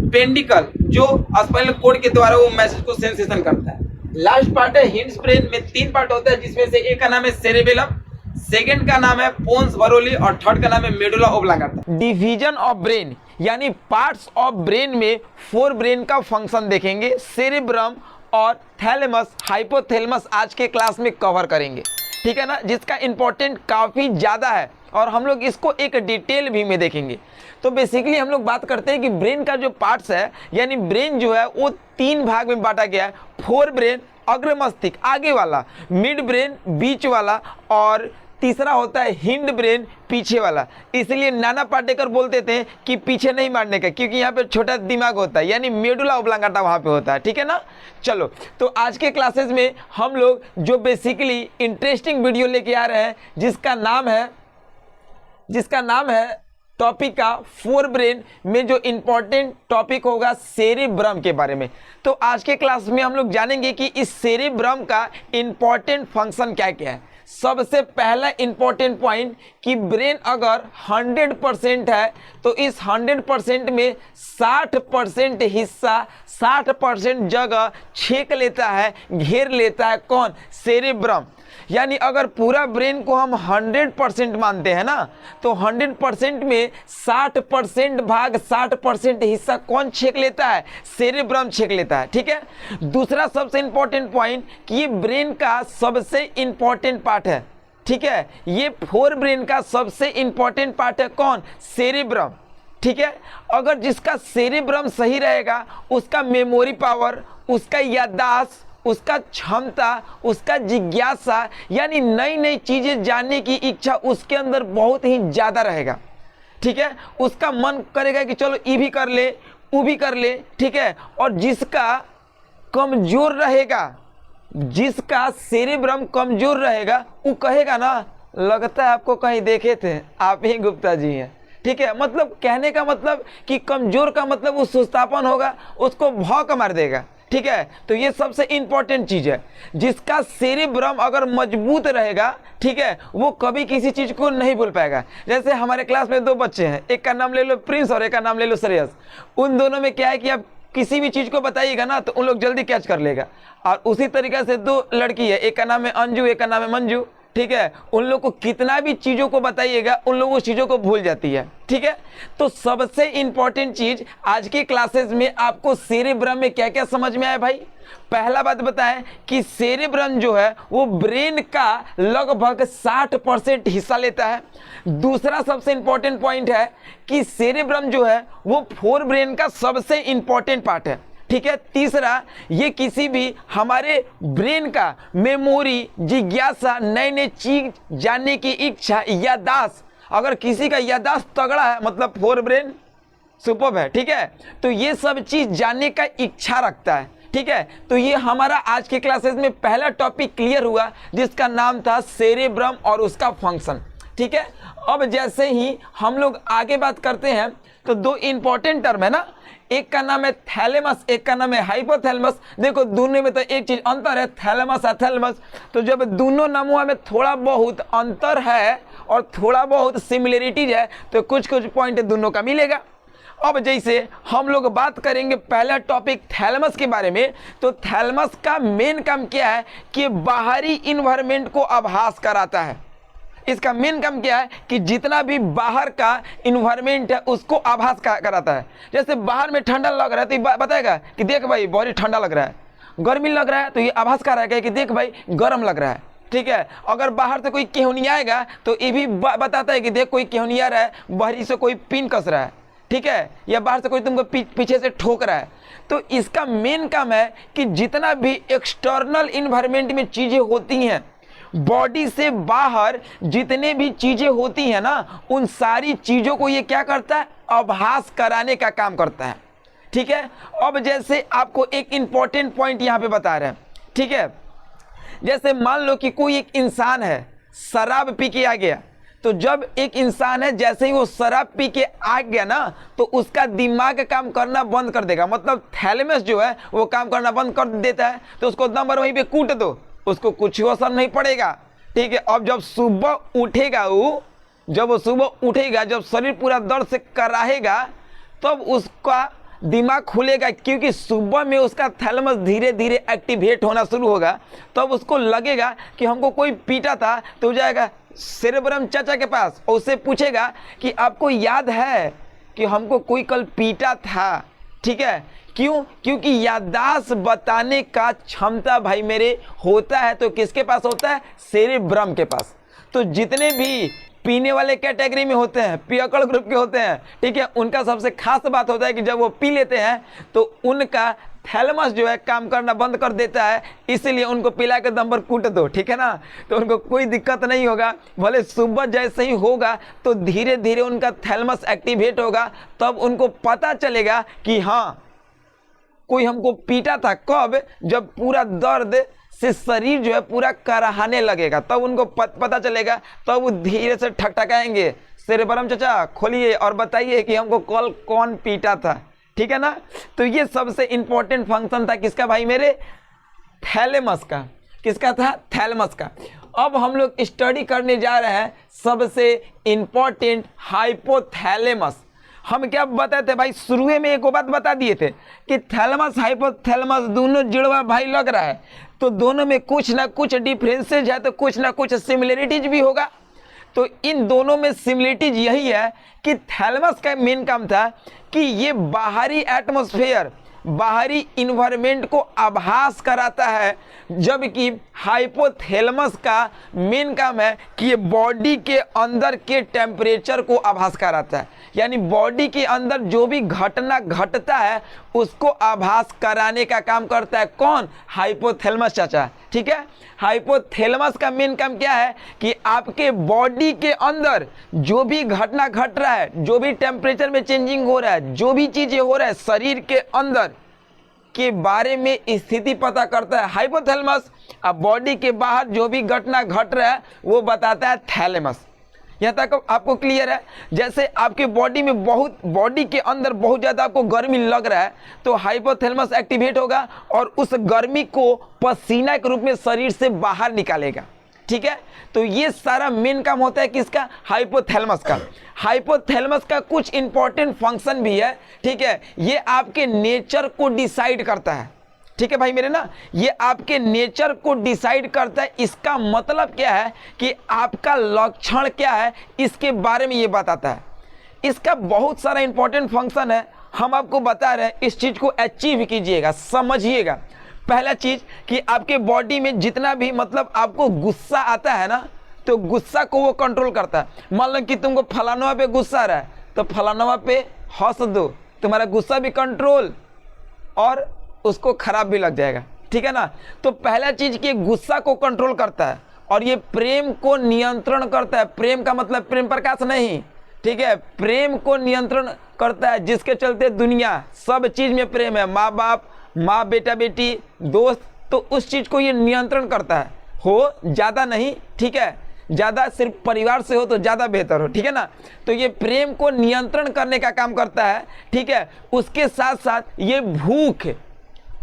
पेंडिकल, जो स्पाइनल कोड के द्वारा वो मैसेज को सेंसेशन करता है। लास्ट पार्ट है हिंड ब्रेन में 3 पार्ट होता है, जिसमें से एक का नाम है सेरेबेलम, सेकंड का नाम है पोन्स भरोली, और थर्ड का नाम है medulla oblongata. Division of brain यानी पार्ट्स ऑफ ब्रेन में 4 ब्रेन का फंक्शन देखेंगे। सेरेब्रम और थैलेमस, हाइपोथैलेमस आज के क्लास में कवर करेंगे। ठीक है ना, जिसका इंपॉर्टेंट काफ़ी ज़्यादा है, और हम लोग इसको एक डिटेल भी में देखेंगे। तो बेसिकली हम लोग बात करते हैं कि ब्रेन का जो पार्ट्स है, यानी ब्रेन जो है वो 3 भाग में बांटा गया है। फोर ब्रेन, अग्र मस्तिष्क आगे वाला, मिड ब्रेन बीच वाला, और तीसरा होता है हिंड ब्रेन पीछे वाला। इसलिए नाना पाटेकर बोलते थे कि पीछे नहीं मारने का, क्योंकि यहाँ पे छोटा दिमाग होता है, यानी मेडुला ओब्लांगाटा वहाँ पे होता है। ठीक है ना, चलो तो आज के क्लासेस में हम लोग जो बेसिकली इंटरेस्टिंग वीडियो लेके आ रहे हैं, जिसका नाम है टॉपिक का फोर ब्रेन में जो इंपॉर्टेंट टॉपिक होगा सेरेब्रम के बारे में। तो आज के क्लास में हम लोग जानेंगे कि इस सेरेब्रम का इंपॉर्टेंट फंक्शन क्या क्या है। सबसे पहला इंपॉर्टेंट पॉइंट कि ब्रेन अगर 100% है, तो इस 100% में 60% हिस्सा, 60% जगह छेक लेता है, घेर लेता है। कौन, सेरेब्रम। यानी अगर पूरा ब्रेन को हम 100% मानते हैं ना, तो 100% में 60% भाग, 60% हिस्सा कौन छेक लेता है, सेरेब्रम छेक लेता है। ठीक है, दूसरा सबसे इंपॉर्टेंट पॉइंट कि ये ब्रेन का सबसे इंपॉर्टेंट पार्ट है। ठीक है, ये फोर ब्रेन का सबसे इंपॉर्टेंट पार्ट है। कौन, सेरेब्रम। ठीक है, अगर जिसका सेरेब्रम सही रहेगा, उसका मेमोरी पावर, उसका याददाश्त, उसका क्षमता, उसका जिज्ञासा, यानी नई नई चीज़ें जानने की इच्छा उसके अंदर बहुत ही ज़्यादा रहेगा। ठीक है, उसका मन करेगा कि चलो ये भी कर ले, वो भी कर ले। ठीक है, और जिसका कमज़ोर रहेगा, जिसका सेरेब्रम कमज़ोर रहेगा, वो कहेगा ना, लगता है आपको कहीं देखे थे, आप ही गुप्ता जी हैं। ठीक है, मतलब कहने का मतलब कि कमज़ोर का मतलब वो सुस्तापन होगा, उसको भौंक मार देगा। ठीक है। तो ये सबसे इंपॉर्टेंट चीज है, जिसका सेरेब्रम अगर मजबूत रहेगा, ठीक है, वो कभी किसी चीज को नहीं भूल पाएगा। जैसे हमारे क्लास में 2 बच्चे हैं, एक का नाम ले लो प्रिंस और एक का नाम ले लो श्रेयस। उन दोनों में क्या है कि आप किसी भी चीज को बताइएगा ना तो उन लोग जल्दी कैच कर लेगा। और उसी तरीके से 2 लड़की है, एक का नाम है अंजू, एक का नाम है मंजू, ठीक है। उन लोग को कितना भी चीजों को बताइएगा उन लोगों चीजों को भूल जाती है, ठीक है। तो सबसे इंपॉर्टेंट चीज आज के क्लासेस में आपको सेरेब्रम में क्या क्या समझ में आया भाई। पहला बात बताएं कि सेरेब्रम जो है वो ब्रेन का लगभग 60% हिस्सा लेता है। दूसरा सबसे इंपॉर्टेंट पॉइंट है कि सेरेब्रम जो है वो फोर ब्रेन का सबसे इंपॉर्टेंट पार्ट है, ठीक है। तीसरा, ये किसी भी हमारे ब्रेन का मेमोरी, जिज्ञासा, नए नए चीज जानने की इच्छा, याददाश्त, अगर किसी का याददाश्त तगड़ा है मतलब फोर ब्रेन सुपर्ब है, ठीक है। तो ये सब चीज जानने का इच्छा रखता है, ठीक है। तो ये हमारा आज के क्लासेस में पहला टॉपिक क्लियर हुआ जिसका नाम था सेरेब्रम और उसका फंक्शन, ठीक है। अब जैसे ही हम लोग आगे बात करते हैं तो 2 इंपॉर्टेंट टर्म है ना, एक का नाम है थैलेमस, एक का नाम है हाइपोथैलेमस। देखो दोनों में तो एक चीज अंतर है, थैलेमस और थैलेमस। तो जब दोनों नामों में थोड़ा बहुत अंतर है और थोड़ा बहुत सिमिलरिटीज है तो कुछ कुछ पॉइंट दोनों का मिलेगा। अब जैसे हम लोग बात करेंगे पहला टॉपिक थैलेमस के बारे में, तो थैलेमस का मेन काम क्या है कि बाहरी इन्वायरमेंट को आभास कराता है। इसका मेन काम क्या है कि जितना भी बाहर का इन्वायरमेंट है उसको आभास कराता है। जैसे बाहर में ठंडा लग रहा है तो ये बताएगा कि देख भाई बहुत ठंडा लग रहा है, गर्मी लग रहा है तो ये आभास कराएगा कि देख भाई गर्म लग रहा है, ठीक है। अगर बाहर से कोई केहुनिया आएगा तो ये भी बताता है कि देख कोई केहुनिया रहा है, बाहरी से कोई पिन कस रहा है, ठीक है, या बाहर से कोई तुमको पीछे से ठोक रहा है। तो इसका मेन काम है कि जितना भी एक्सटर्नल इन्वायरमेंट में चीजें होती हैं, बॉडी से बाहर जितने भी चीजें होती हैं ना, उन सारी चीजों को ये क्या करता है, आभास कराने का काम करता है, ठीक है। अब जैसे आपको एक इंपॉर्टेंट पॉइंट यहां पे बता रहे हैं, ठीक है। जैसे मान लो कि कोई एक इंसान है, शराब पी के आ गया, तो जब एक इंसान है जैसे ही वो शराब पी के आ गया ना तो उसका दिमाग काम करना बंद कर देगा, मतलब थैलेमस जो है वो काम करना बंद कर देता है। तो उसको नंबर वहीं पे कूट दो, उसको कुछ असर नहीं पड़ेगा, ठीक है। अब जब सुबह उठेगा जब वो सुबह उठेगा, जब शरीर पूरा दर्द से कराहेगा तब उसका दिमाग खुलेगा, क्योंकि सुबह में उसका थैलेमस धीरे धीरे एक्टिवेट होना शुरू होगा। तब उसको लगेगा कि हमको कोई पीटा था, तो जाएगा सेरेब्रम चाचा के पास और उससे पूछेगा कि आपको याद है कि हमको कोई कल पीटा था, ठीक है। क्यों? क्योंकि याददाश्त बताने का क्षमता भाई मेरे होता है तो किसके पास होता है, सेरेब्रम के पास। तो जितने भी पीने वाले कैटेगरी में होते हैं, पियकड़ ग्रुप के होते हैं, ठीक है, उनका सबसे खास बात होता है कि जब वो पी लेते हैं तो उनका थैलेमस जो है काम करना बंद कर देता है, इसलिए उनको पिला के दम पर कूट दो, ठीक है ना। तो उनको कोई दिक्कत नहीं होगा, भले सुबह जैसे ही होगा तो धीरे धीरे उनका थैलेमस एक्टिवेट होगा, तब उनको पता चलेगा कि हाँ कोई हमको पीटा था। कब? जब पूरा दर्द से शरीर जो है पूरा कराहने लगेगा, तब उनको पता चलेगा, तब वो धीरे से ठकठकाएंगे, सेरेब्रम चाचा खोलिए और बताइए कि हमको कल कौन पीटा था, ठीक है ना। तो ये सबसे इंपॉर्टेंट फंक्शन था किसका भाई मेरे, थैलेमस का। किसका था? थैलेमस का। अब हम लोग स्टडी करने जा रहे हैं सबसे इंपॉर्टेंट हाइपोथैलेमस। हम क्या बताए थे भाई, शुरू में एक बात बता दिए थे कि थैलेमस हाइपोथैलेमस दोनों जुड़वा भाई लग रहा है, तो दोनों में कुछ ना कुछ डिफरेंसेज है तो कुछ ना कुछ सिमिलरिटीज भी होगा। तो इन दोनों में सिमिलरिटीज यही है कि थैलेमस का मेन काम था कि ये बाहरी एटमॉस्फेयर, बाहरी इन्वायरमेंट को आभास कराता है, जबकि हाइपोथैलेमस का मेन काम है कि ये बॉडी के अंदर के टेम्परेचर को आभास कराता है। यानी बॉडी के अंदर जो भी घटना घटता है उसको आभास कराने का काम करता है कौन? हाइपोथैलेमस चाचा, ठीक है। हाइपोथैलेमस का मेन काम क्या है कि आपके बॉडी के अंदर जो भी घटना घट रहा है, जो भी टेम्परेचर में चेंजिंग हो रहा है, जो भी चीजें हो रहा है शरीर के अंदर के बारे में स्थिति पता करता है हाइपोथैलेमस। अब बॉडी के बाहर जो भी घटना घट रहा है वो बताता है थैलेमस। यहाँ तक आपको क्लियर है? जैसे आपके बॉडी में बॉडी के अंदर बहुत ज़्यादा आपको गर्मी लग रहा है तो हाइपोथैलेमस एक्टिवेट होगा और उस गर्मी को पसीना के रूप में शरीर से बाहर निकालेगा। ठीक है, तो ये सारा मेन काम होता है किसका? हाइपोथैलेमस का। हाइपोथैलेमस का कुछ इंपॉर्टेंट फंक्शन भी है। ठीक है, ये आपके नेचर को डिसाइड करता है। ठीक है भाई मेरे ना, ये आपके नेचर को डिसाइड करता है। इसका मतलब क्या है कि आपका लक्षण क्या है इसके बारे में ये बताता है। इसका बहुत सारा इंपॉर्टेंट फंक्शन है, हम आपको बता रहे हैं, इस चीज़ को अचीव कीजिएगा, समझिएगा। पहला चीज़ कि आपके बॉडी में जितना भी मतलब आपको गुस्सा आता है ना, तो गुस्सा को वो कंट्रोल करता है। मान लो कि तुमको फलानवा पे गुस्सा आ रहा है तो फलानवा पे हंस दो, तुम्हारा गुस्सा भी कंट्रोल और उसको खराब भी लग जाएगा। ठीक है ना, तो पहला चीज कि गुस्सा को कंट्रोल करता है और ये प्रेम को नियंत्रण करता है। प्रेम का मतलब प्रेम प्रकाश नहीं, ठीक है, प्रेम को नियंत्रण करता है, जिसके चलते दुनिया सब चीज में प्रेम है, माँ बाप, माँ बेटा बेटी, दोस्त, तो उस चीज को ये नियंत्रण करता है। हो ज़्यादा नहीं, ठीक है, ज़्यादा सिर्फ परिवार से हो तो ज़्यादा बेहतर हो। ठीक है ना, तो ये प्रेम को नियंत्रण करने का काम करता है। ठीक है, उसके साथ साथ ये भूख,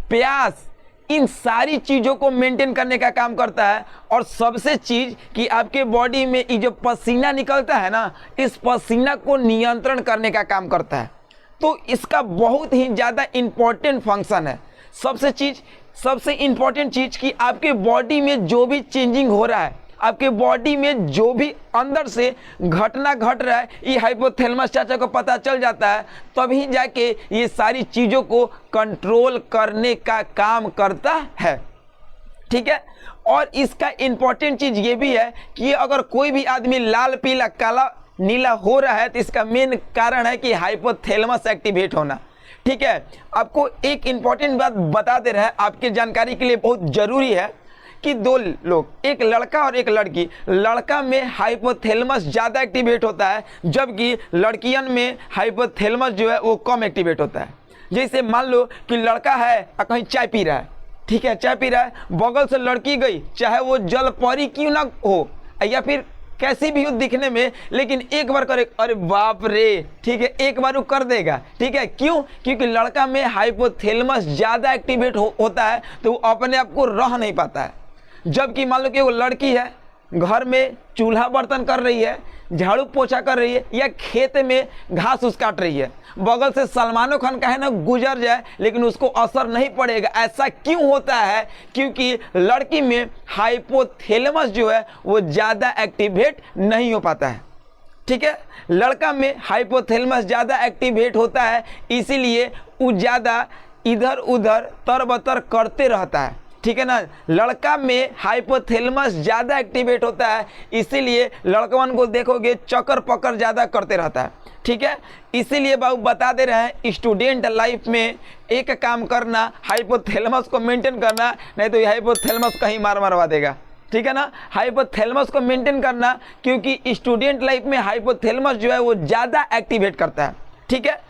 प्यास, इन सारी चीज़ों को मेंटेन करने का काम करता है। और सबसे चीज़ कि आपके बॉडी में ये जो पसीना निकलता है ना, इस पसीना को नियंत्रण करने का काम करता है। तो इसका बहुत ही ज़्यादा इम्पॉर्टेंट फंक्शन है। सबसे इम्पॉर्टेंट चीज़ कि आपके बॉडी में जो भी चेंजिंग हो रहा है, आपके बॉडी में जो भी अंदर से घटना घट रहा है, ये हाइपोथैलेमस चाचा को पता चल जाता है, तभी जाके ये सारी चीज़ों को कंट्रोल करने का काम करता है। ठीक है, और इसका इम्पॉर्टेंट चीज़ ये भी है कि अगर कोई भी आदमी लाल पीला काला नीला हो रहा है तो इसका मेन कारण है कि हाइपोथैलेमस एक्टिवेट होना। ठीक है, आपको एक इम्पॉर्टेंट बात बता दे रहा है, आपकी जानकारी के लिए बहुत ज़रूरी है कि दो लोग, एक लड़का और एक लड़की, लड़का में हाइपोथैलेमस ज़्यादा एक्टिवेट होता है जबकि लड़कियन में हाइपोथैलेमस जो है वो कम एक्टिवेट होता है। जैसे मान लो कि लड़का है और कहीं चाय पी रहा है, ठीक है, चाय पी रहा है, बगल से लड़की गई, चाहे वो जल परी क्यों ना हो या फिर कैसी भी हो दिखने में, लेकिन एक बार करे, अरे बाप रे, ठीक है, एक बार वो कर देगा। ठीक है, क्यों? क्योंकि लड़का में हाइपोथैलेमस ज़्यादा एक्टिवेट होता है तो वो अपने आप को रह नहीं पाता है। जबकि मान लो कि वो लड़की है, घर में चूल्हा बर्तन कर रही है, झाड़ू पोछा कर रही है या खेत में घास उस काट रही है, बगल से सलमानो खान का है ना गुजर जाए लेकिन उसको असर नहीं पड़ेगा। ऐसा क्यों होता है? क्योंकि लड़की में हाइपोथैलेमस जो है वो ज़्यादा एक्टिवेट नहीं हो पाता है। ठीक है, लड़का में हाइपोथैलेमस ज़्यादा एक्टिवेट होता है, इसीलिए वो ज़्यादा इधर उधर तरबतर करते रहता है। ठीक है ना, लड़का में हाइपोथैलेमस ज़्यादा एक्टिवेट होता है, इसीलिए लड़कवन को देखोगे चक्कर पकड़ ज़्यादा करते रहता है। ठीक है, इसीलिए बाबू बता दे रहे हैं, स्टूडेंट लाइफ में एक काम करना, हाइपोथैलेमस को मेंटेन करना, नहीं तो ये हाइपोथैलेमस कहीं मरवा देगा। ठीक है ना, हाइपोथैलेमस को मेंटेन करना, क्योंकि स्टूडेंट लाइफ में हाइपोथैलेमस जो है वो ज़्यादा एक्टिवेट करता है। ठीक है,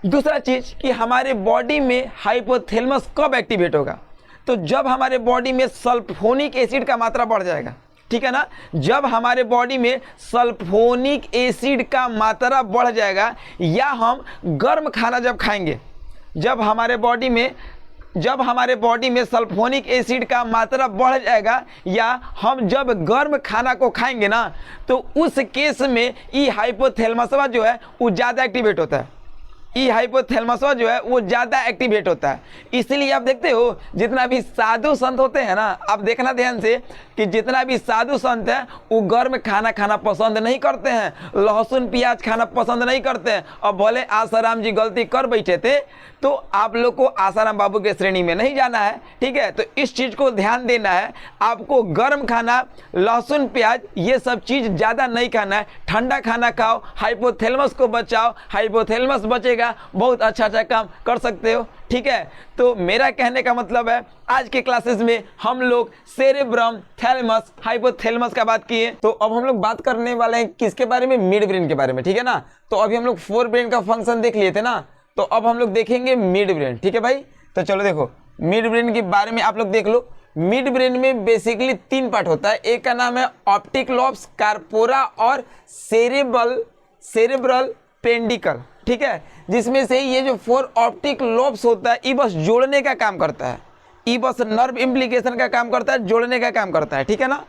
दूसरा चीज़ कि हमारे बॉडी में हाइपोथैलेमस कब एक्टिवेट होगा? तो जब हमारे बॉडी में सल्फोनिक एसिड का मात्रा बढ़ जाएगा। ठीक है ना, जब हमारे बॉडी में सल्फोनिक एसिड का मात्रा बढ़ जाएगा, या हम गर्म खाना जब खाएंगे, जब हमारे बॉडी में सल्फोनिक एसिड का मात्रा बढ़ जाएगा, या हम जब गर्म खाना को खाएंगे ना, तो उस केस में ये हाइपोथैलेमस जो है वो ज़्यादा एक्टिवेट होता है। ये हाइपोथैलेमस जो है वो ज़्यादा एक्टिवेट होता है। इसलिए आप देखते हो जितना भी साधु संत होते हैं ना, आप देखना ध्यान से कि जितना भी साधु संत हैं वो गर्म खाना खाना पसंद नहीं करते हैं, लहसुन प्याज खाना पसंद नहीं करते हैं। और भले आसाराम जी गलती कर बैठे थे तो आप लोग को आसाराम बाबू के श्रेणी में नहीं जाना है। ठीक है, तो इस चीज़ को ध्यान देना है, आपको गर्म खाना, लहसुन प्याज ये सब चीज़ ज़्यादा नहीं खाना है, ठंडा खाना खाओ, हाइपोथैलेमस को बचाओ, हाइपोथैलेमस बचेगा, बहुत अच्छा काम कर सकते हो। ठीक है, तो मेरा कहने का मतलब है आज के क्लासेस में हम लोग सेरेब्रम, थैलेमस, हाइपोथैलेमस का बात किए। तो अब हम लोग बात करने वाले हैं किसके बारे में? मिड ब्रेन के बारे में। ठीक है ना, तो अभी हम लोग फोर ब्रेन का फंक्शन देख लिए थे ना, तो अब हम लोग देखेंगे मिड ब्रेन। ठीक है भाई, तो चलो देखो मिड ब्रेन के बारे में आप लोग देख लो। मिड ब्रेन में बेसिकली 3 पार्ट होता है। एक का नाम है ऑप्टिक लोब्स, कार्पोरा और सेरेब्रल पेंडिकल, ठीक है, जिसमें से ये जो 4 ऑप्टिक लोब्स होता है ये बस जोड़ने का काम करता है, ये बस नर्व इम्प्लीकेशन का काम करता है, जोड़ने का काम करता है, ठीक है ना।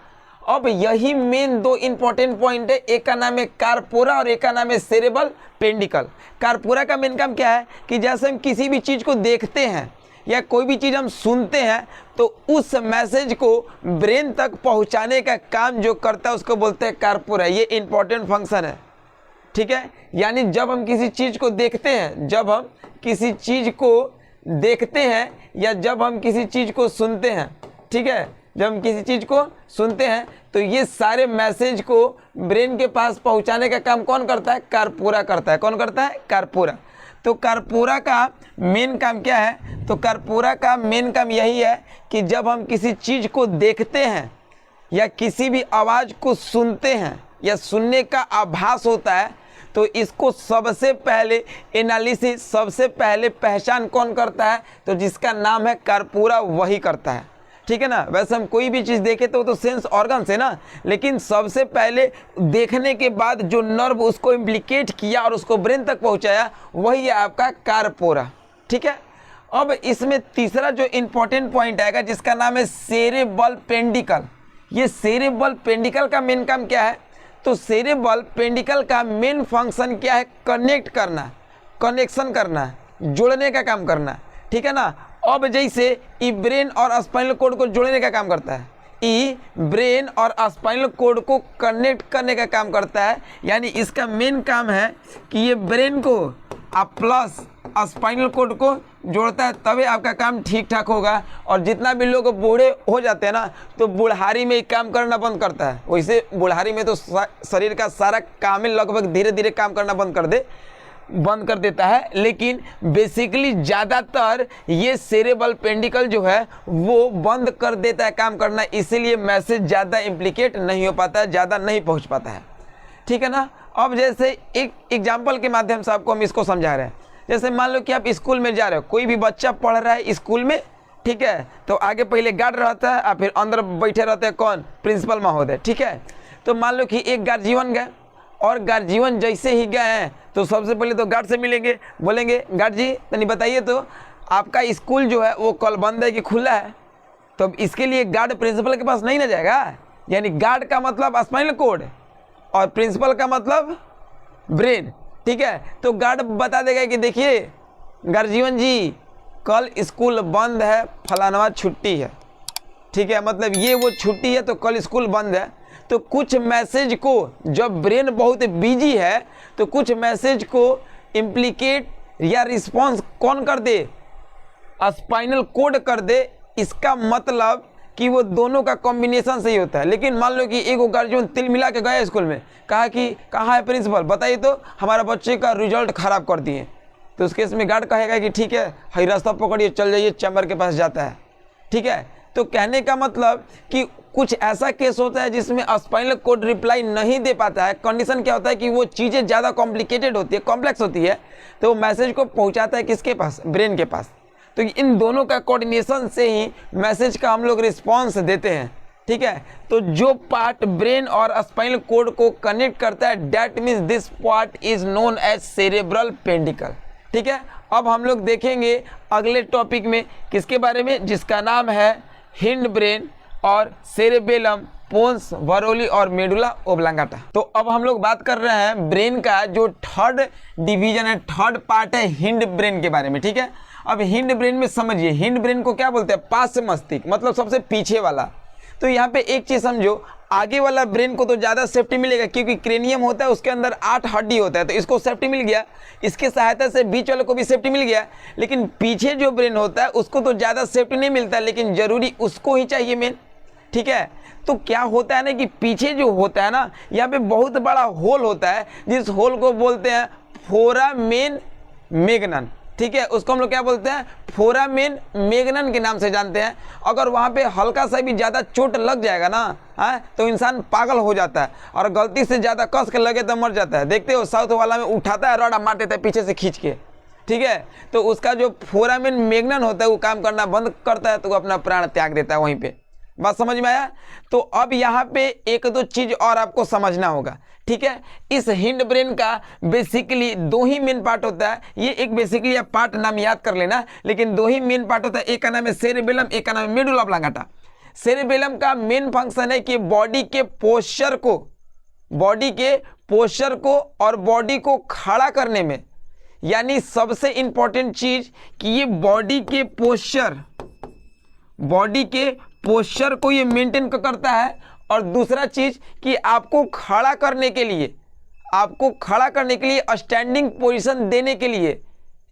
अब यही मेन 2 इंपॉर्टेंट पॉइंट है, एक का नाम है कार्पोरा और एक का नाम है सेरेब्रल पेंडिकल। कार्पोरा का मेन काम क्या है कि जैसे हम किसी भी चीज़ को देखते हैं या कोई भी चीज़ हम सुनते हैं तो उस मैसेज को ब्रेन तक पहुंचाने का काम जो करता है उसको बोलते हैं कार्पोरा। ये इंपॉर्टेंट फंक्शन है, ठीक है। यानी जब हम किसी चीज़ को देखते हैं, जब हम किसी चीज़ को देखते हैं या जब हम किसी चीज़ को सुनते हैं, ठीक है, जब हम किसी चीज़ को सुनते हैं तो ये सारे मैसेज को ब्रेन के पास पहुंचाने का काम कौन करता है? कार्पोरा करता है। कौन करता है? कार्पोरा। तो कार्पोरा का मेन काम क्या है? तो कार्पोरा का मेन काम यही है कि जब हम किसी चीज़ को देखते हैं या किसी भी आवाज़ को सुनते हैं या सुनने का आभास होता है तो इसको सबसे पहले एनालिसिस, सबसे पहले पहचान कौन करता है? तो जिसका नाम है कार्पोरा, वही करता है, ठीक है ना। वैसे हम कोई भी चीज़ देखें तो वो तो सेंस ऑर्गन से ना, लेकिन सबसे पहले देखने के बाद जो नर्व उसको इम्प्लीकेट किया और उसको ब्रेन तक पहुंचाया वही है आपका कार्पोरा, ठीक है। अब इसमें तीसरा जो इम्पोर्टेंट पॉइंट आएगा जिसका नाम है सेरेब्रल पेंडिकल। ये सेरेब्रल पेंडिकल का मेन काम क्या है? तो सेरेब्रल पेंडिकल का मेन फंक्शन क्या है? कनेक्ट करना, कनेक्शन करना, जोड़ने का काम करना, ठीक है ना। अब जैसे ई ब्रेन और स्पाइनल कॉर्ड को जोड़ने का काम करता है, ई ब्रेन और स्पाइनल कॉर्ड को कनेक्ट करने का काम करता है, यानी इसका मेन काम है कि ये ब्रेन को आप प्लस स्पाइनल कॉर्ड को जोड़ता है, तभी आपका काम ठीक ठाक होगा। और जितना भी लोग बूढ़े हो जाते हैं ना तो बुढ़ारी में काम करना बंद करता है। वैसे बुढ़ारी में तो शरीर का सारा काम ही लगभग धीरे धीरे काम करना बंद कर देता है, लेकिन बेसिकली ज़्यादातर ये सेरेब्रल पेंडिकल जो है वो बंद कर देता है काम करना, इसीलिए मैसेज ज़्यादा इम्प्लीकेट नहीं हो पाता है, ज़्यादा नहीं पहुंच पाता है, ठीक है ना। अब जैसे एक एग्जांपल के माध्यम से आपको हम इसको समझा रहे हैं। जैसे मान लो कि आप स्कूल में जा रहे हो, कोई भी बच्चा पढ़ रहा है स्कूल में, ठीक है, तो आगे पहले गार्ड रहता है और फिर अंदर बैठे रहते हैं कौन? प्रिंसिपल महोदय, ठीक है। तो मान लो कि एक गार्जियन गए और गार्जियन जैसे ही गए हैं तो सबसे पहले तो गार्ड से मिलेंगे, बोलेंगे गार्ड जी तनी बताइए तो आपका स्कूल जो है वो कल बंद है कि खुला है? तो अब इसके लिए गार्ड प्रिंसिपल के पास नहीं ना जाएगा, यानी गार्ड का मतलब स्पाइनल कॉर्ड और प्रिंसिपल का मतलब ब्रेन, ठीक है। तो गार्ड बता देगा कि देखिए गार्जियन जी कल स्कूल बंद है, फलानवा छुट्टी है, ठीक है, मतलब ये वो छुट्टी है तो कल स्कूल बंद है। तो कुछ मैसेज को जब ब्रेन बहुत बिजी है तो कुछ मैसेज को इम्प्लीकेट या रिस्पॉन्स कौन कर दे? स्पाइनल कॉर्ड कर दे। इसका मतलब कि वो दोनों का कॉम्बिनेशन सही होता है। लेकिन मान लो कि एक गार्जियन तिल मिला के गया स्कूल में, कहा कि कहाँ है प्रिंसिपल, बताइए तो हमारा बच्चे का रिजल्ट खराब कर दिए, तो उस केस में गार्ड कहेगा कि ठीक है हई रास्ता पकड़िए, चल जाइए, चैम्बर के पास जाता है, ठीक है। तो कहने का मतलब कि कुछ ऐसा केस होता है जिसमें स्पाइनल कॉर्ड रिप्लाई नहीं दे पाता है। कंडीशन क्या होता है कि वो चीज़ें ज़्यादा कॉम्प्लिकेटेड होती है, कॉम्प्लेक्स होती है, तो वो मैसेज को पहुंचाता है किसके पास? ब्रेन के पास। तो इन दोनों का कोऑर्डिनेशन से ही मैसेज का हम लोग रिस्पॉन्स देते हैं, ठीक है। तो जो पार्ट ब्रेन और स्पाइनल कॉर्ड को कनेक्ट करता है that means this part is known as cerebral peduncle, ठीक है। अब हम लोग देखेंगे अगले टॉपिक में किसके बारे में, जिसका नाम है हिंड ब्रेन और सेरेबेलम, पोन्स, वरोली और मेडुला ओब्लांगाटा। तो अब हम लोग बात कर रहे हैं ब्रेन का जो थर्ड डिवीजन है, थर्ड पार्ट है हिंड ब्रेन के बारे में, ठीक है। अब हिंड ब्रेन में समझिए, हिंड ब्रेन को क्या बोलते हैं? पार्श्व मस्तिष्क, मतलब सबसे पीछे वाला। तो यहाँ पे एक चीज़ समझो, आगे वाला ब्रेन को तो ज़्यादा सेफ्टी मिलेगा क्योंकि क्रेनियम होता है, उसके अंदर 8 हड्डी होता है, तो इसको सेफ्टी मिल गया, इसके सहायता से बीच वाले को भी सेफ्टी मिल गया। लेकिन पीछे जो ब्रेन होता है उसको तो ज़्यादा सेफ्टी नहीं मिलता, लेकिन ज़रूरी उसको ही चाहिए मेन, ठीक है। तो क्या होता है ना कि पीछे जो होता है ना, यहाँ पे बहुत बड़ा होल होता है, जिस होल को बोलते हैं फोरामेन मैग्नम, ठीक है। उसको हम लोग क्या बोलते हैं? फोरामेन मैग्नम के नाम से जानते हैं। अगर वहाँ पे हल्का सा भी ज़्यादा चोट लग जाएगा ना, हाँ, तो इंसान पागल हो जाता है, और गलती से ज़्यादा कस के लगे तो मर जाता है। देखते हो साउथ वाला में उठाता है रॉड मार देता है पीछे से खींच के, ठीक है, तो उसका जो फोरामेन मैग्नम होता है वो काम करना बंद करता है, तो वो अपना प्राण त्याग देता है वहीं पे। बात समझ में आया? तो अब यहाँ पे एक दो चीज और आपको समझना होगा, ठीक है। इस हिंड ब्रेन का बेसिकली दो ही मेन पार्ट होता है, ये एक बेसिकली आप पार्ट नाम याद कर लेना, लेकिन दो ही मेन पार्ट होता है, एक का नाम है सेरेबेलम, एक का नाम है मेडुला ऑब्लांगाटा। सेरेबेलम का मेन फंक्शन है कि बॉडी के पोस्चर को और बॉडी को खड़ा करने में, यानी सबसे इंपॉर्टेंट चीज कि ये बॉडी के पोस्चर को ये मेंटेन करता है, और दूसरा चीज कि आपको खड़ा करने के लिए स्टैंडिंग पोजीशन देने के लिए,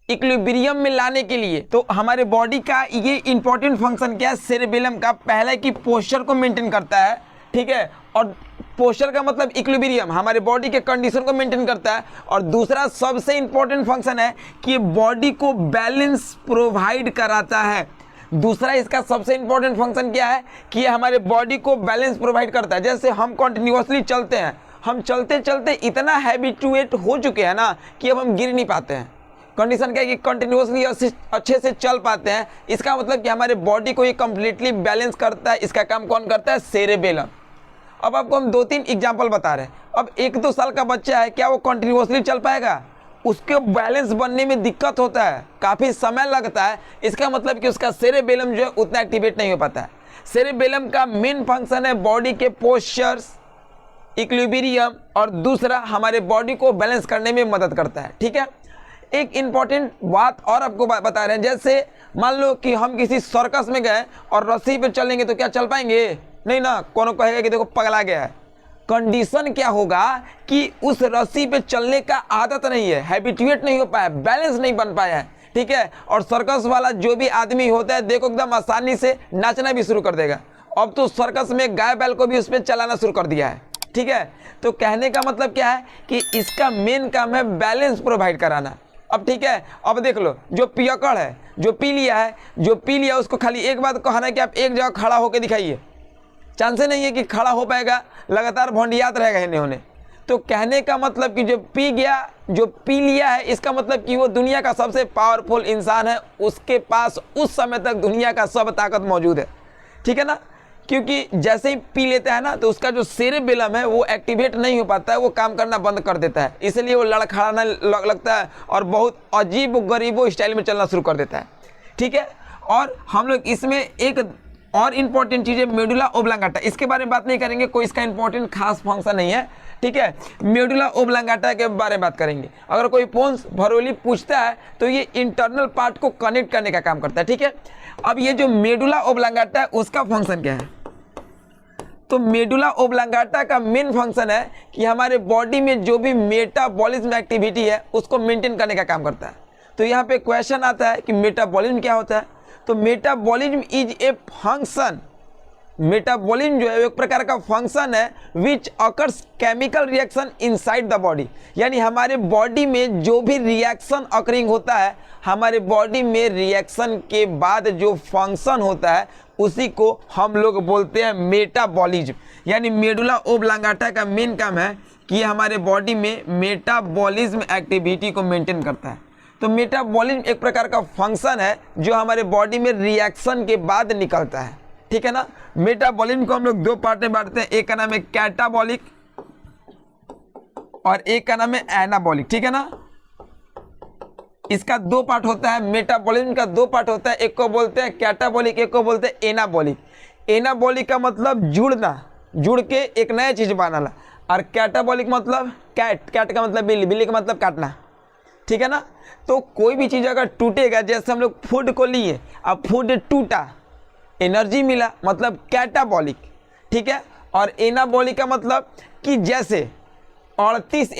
इक्विलिब्रियम में लाने के लिए। तो हमारे बॉडी का ये इंपॉर्टेंट फंक्शन क्या है सेरेबेलम का? पहला कि पोस्चर को मेंटेन करता है, ठीक है, और पोस्चर का मतलब इक्विलिब्रियम, हमारे बॉडी के कंडीशन को मेंटेन करता है। और दूसरा सबसे इंपॉर्टेंट फंक्शन है कि बॉडी को बैलेंस प्रोवाइड कराता है। दूसरा इसका सबसे इंपॉर्टेंट फंक्शन क्या है कि हमारे बॉडी को बैलेंस प्रोवाइड करता है। जैसे हम कंटिन्यूअसली चलते हैं, हम चलते चलते इतना हैबिचुएट हो चुके हैं ना कि अब हम गिर नहीं पाते हैं। कंडीशन क्या है कि कंटिन्यूअसली अच्छे से चल पाते हैं, इसका मतलब कि हमारे बॉडी को ये कंप्लीटली बैलेंस करता है। इसका काम कौन करता है? सेरेबेलम। अब आपको हम 2-3 एग्जाम्पल बता रहे हैं। अब 1-2 साल का बच्चा है, क्या वो कंटिन्यूअसली चल पाएगा? उसके बैलेंस बनने में दिक्कत होता है, काफ़ी समय लगता है। इसका मतलब कि उसका सेरेबेलम जो है उतना एक्टिवेट नहीं हो पाता है। सेरेबेलम का मेन फंक्शन है बॉडी के पोस्चर्स, इक्विलिब्रियम, और दूसरा हमारे बॉडी को बैलेंस करने में मदद करता है, ठीक है। एक इंपॉर्टेंट बात और आपको बता रहे हैं, जैसे मान लो कि हम किसी सर्कस में गए और रस्सी पे चलेंगे तो क्या चल पाएंगे? नहीं ना, कौन कहेगा कि देखो पगला गया है। कंडीशन क्या होगा कि उस रस्सी पे चलने का आदत नहीं है, हैबिचुएट नहीं हो पाया, बैलेंस नहीं बन पाया है, ठीक है। और सर्कस वाला जो भी आदमी होता है देखो एकदम आसानी से नाचना भी शुरू कर देगा। अब तो सर्कस में गाय बैल को भी उस पर चलाना शुरू कर दिया है, ठीक है। तो कहने का मतलब क्या है कि इसका मेन काम है बैलेंस प्रोवाइड कराना। अब ठीक है, अब देख लो जो पियकड़ है, जो पी लिया उसको खाली एक बात कहना है कि आप एक जगह खड़ा होकर दिखाइए, चांस नहीं है कि खड़ा हो पाएगा, लगातार भौंडियात रहेगा इन्हें होने। तो कहने का मतलब कि जो पी लिया है, इसका मतलब कि वो दुनिया का सबसे पावरफुल इंसान है, उसके पास उस समय तक दुनिया का सब ताकत मौजूद है, ठीक है ना। क्योंकि जैसे ही पी लेता है ना तो उसका जो सेरेबेलम है वो एक्टिवेट नहीं हो पाता है, वो काम करना बंद कर देता है, इसलिए वो लड़खड़ाना लगता है और बहुत अजीब गरीबों स्टाइल में चलना शुरू कर देता है, ठीक है। और हम लोग इसमें एक और इम्पॉर्टेंट चीज़ है मेडुला ओब्लांगाटा, इसके बारे में बात नहीं करेंगे, कोई इसका इंपॉर्टेंट खास फंक्शन नहीं है, ठीक है। मेडुला ओब्लांगाटा के बारे में बात करेंगे। अगर कोई पोन्स भरोली पूछता है तो ये इंटरनल पार्ट को कनेक्ट करने का काम करता है, ठीक है। अब ये जो मेडुला ओब्लांगाटा है उसका फंक्शन क्या है? तो मेडुला ओब्लांगाटा का मेन फंक्शन है कि हमारे बॉडी में जो भी मेटाबॉलिज्म एक्टिविटी है उसको मेंटेन करने का काम करता है। तो यहाँ पे क्वेश्चन आता है कि मेटाबॉलिज्म क्या होता है? तो metabolism is a function, metabolism जो है एक प्रकार का फंक्शन है which occurs chemical reaction inside the body, यानी हमारे बॉडी में जो भी रिएक्शन अकरिंग होता है, हमारे बॉडी में रिएक्शन के बाद जो फंक्शन होता है उसी को हम लोग बोलते हैं मेटाबॉलिज्म। यानी मेडुला ओब्लांगाटा का मेन काम है कि हमारे बॉडी में मेटाबॉलिज्म एक्टिविटी को मेंटेन करता है। तो मेटाबॉलिज्म एक प्रकार का फंक्शन है जो हमारे बॉडी में रिएक्शन के बाद निकलता है, ठीक है ना। मेटाबॉलिज्म को हम लोग दो पार्ट में बांटते हैं, एक का नाम है कैटाबॉलिक और एक का नाम है एनाबॉलिक, ठीक है ना। इसका दो पार्ट होता है, मेटाबॉलिज्म का दो पार्ट होता है, एक को बोलते हैं कैटाबॉलिक, एक को बोलते हैं एनाबॉलिक। एनाबॉलिक का मतलब जुड़ना, जुड़ के एक नया चीज बनाना, और कैटाबॉलिक मतलब कैट का मतलब बिल्ली का मतलब काटना, ठीक है ना। तो कोई भी चीज़ अगर टूटेगा, जैसे हम लोग फूड को लिए, अब फूड टूटा, एनर्जी मिला, मतलब कैटाबॉलिक, ठीक है। और एनाबॉलिक का मतलब कि जैसे 38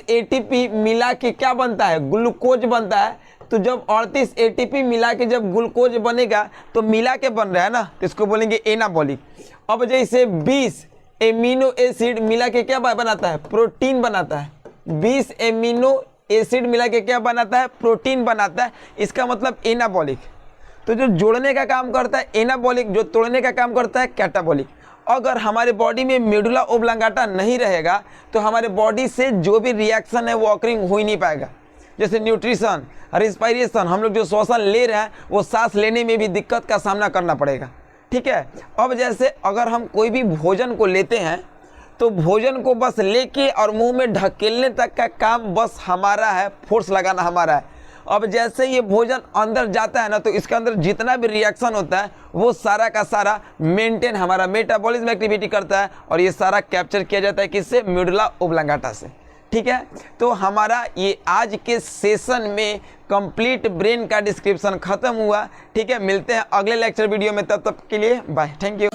एटीपी मिला के क्या बनता है? ग्लूकोज बनता है। तो जब 38 एटीपी मिला के जब ग्लूकोज बनेगा तो मिला के बन रहा है ना, तो इसको बोलेंगे एनाबॉलिक। अब जैसे 20 एमिनो एसिड मिला के क्या बनाता है? प्रोटीन बनाता है। 20 एमिनो एसिड मिला के क्या बनाता है? प्रोटीन बनाता है, इसका मतलब एनाबॉलिक। तो जो जोड़ने का काम करता है एनाबॉलिक, जो तोड़ने का काम करता है कैटाबॉलिक। अगर हमारे बॉडी में मेडुला ओब्लांगाटा नहीं रहेगा तो हमारे बॉडी से जो भी रिएक्शन है वो ऑकरिंग हो ही नहीं पाएगा। जैसे न्यूट्रिशन, रिस्पायरेशन, हम लोग जो श्वसन ले रहे हैं वो सांस लेने में भी दिक्कत का सामना करना पड़ेगा। ठीक है, अब जैसे अगर हम कोई भी भोजन को लेते हैं तो भोजन को बस लेके और मुंह में ढकेलने तक का काम बस हमारा है, फोर्स लगाना हमारा है। अब जैसे ये भोजन अंदर जाता है ना तो इसके अंदर जितना भी रिएक्शन होता है वो सारा का सारा मेंटेन हमारा मेटाबॉलिज्म एक्टिविटी करता है और ये सारा कैप्चर किया जाता है किससे? मेडुला ओब्लांगाटा से। ठीक है, तो हमारा ये आज के सेशन में कंप्लीट ब्रेन का डिस्क्रिप्शन खत्म हुआ। ठीक है, मिलते हैं अगले लेक्चर वीडियो में, तब तक के लिए बाय, थैंक यू।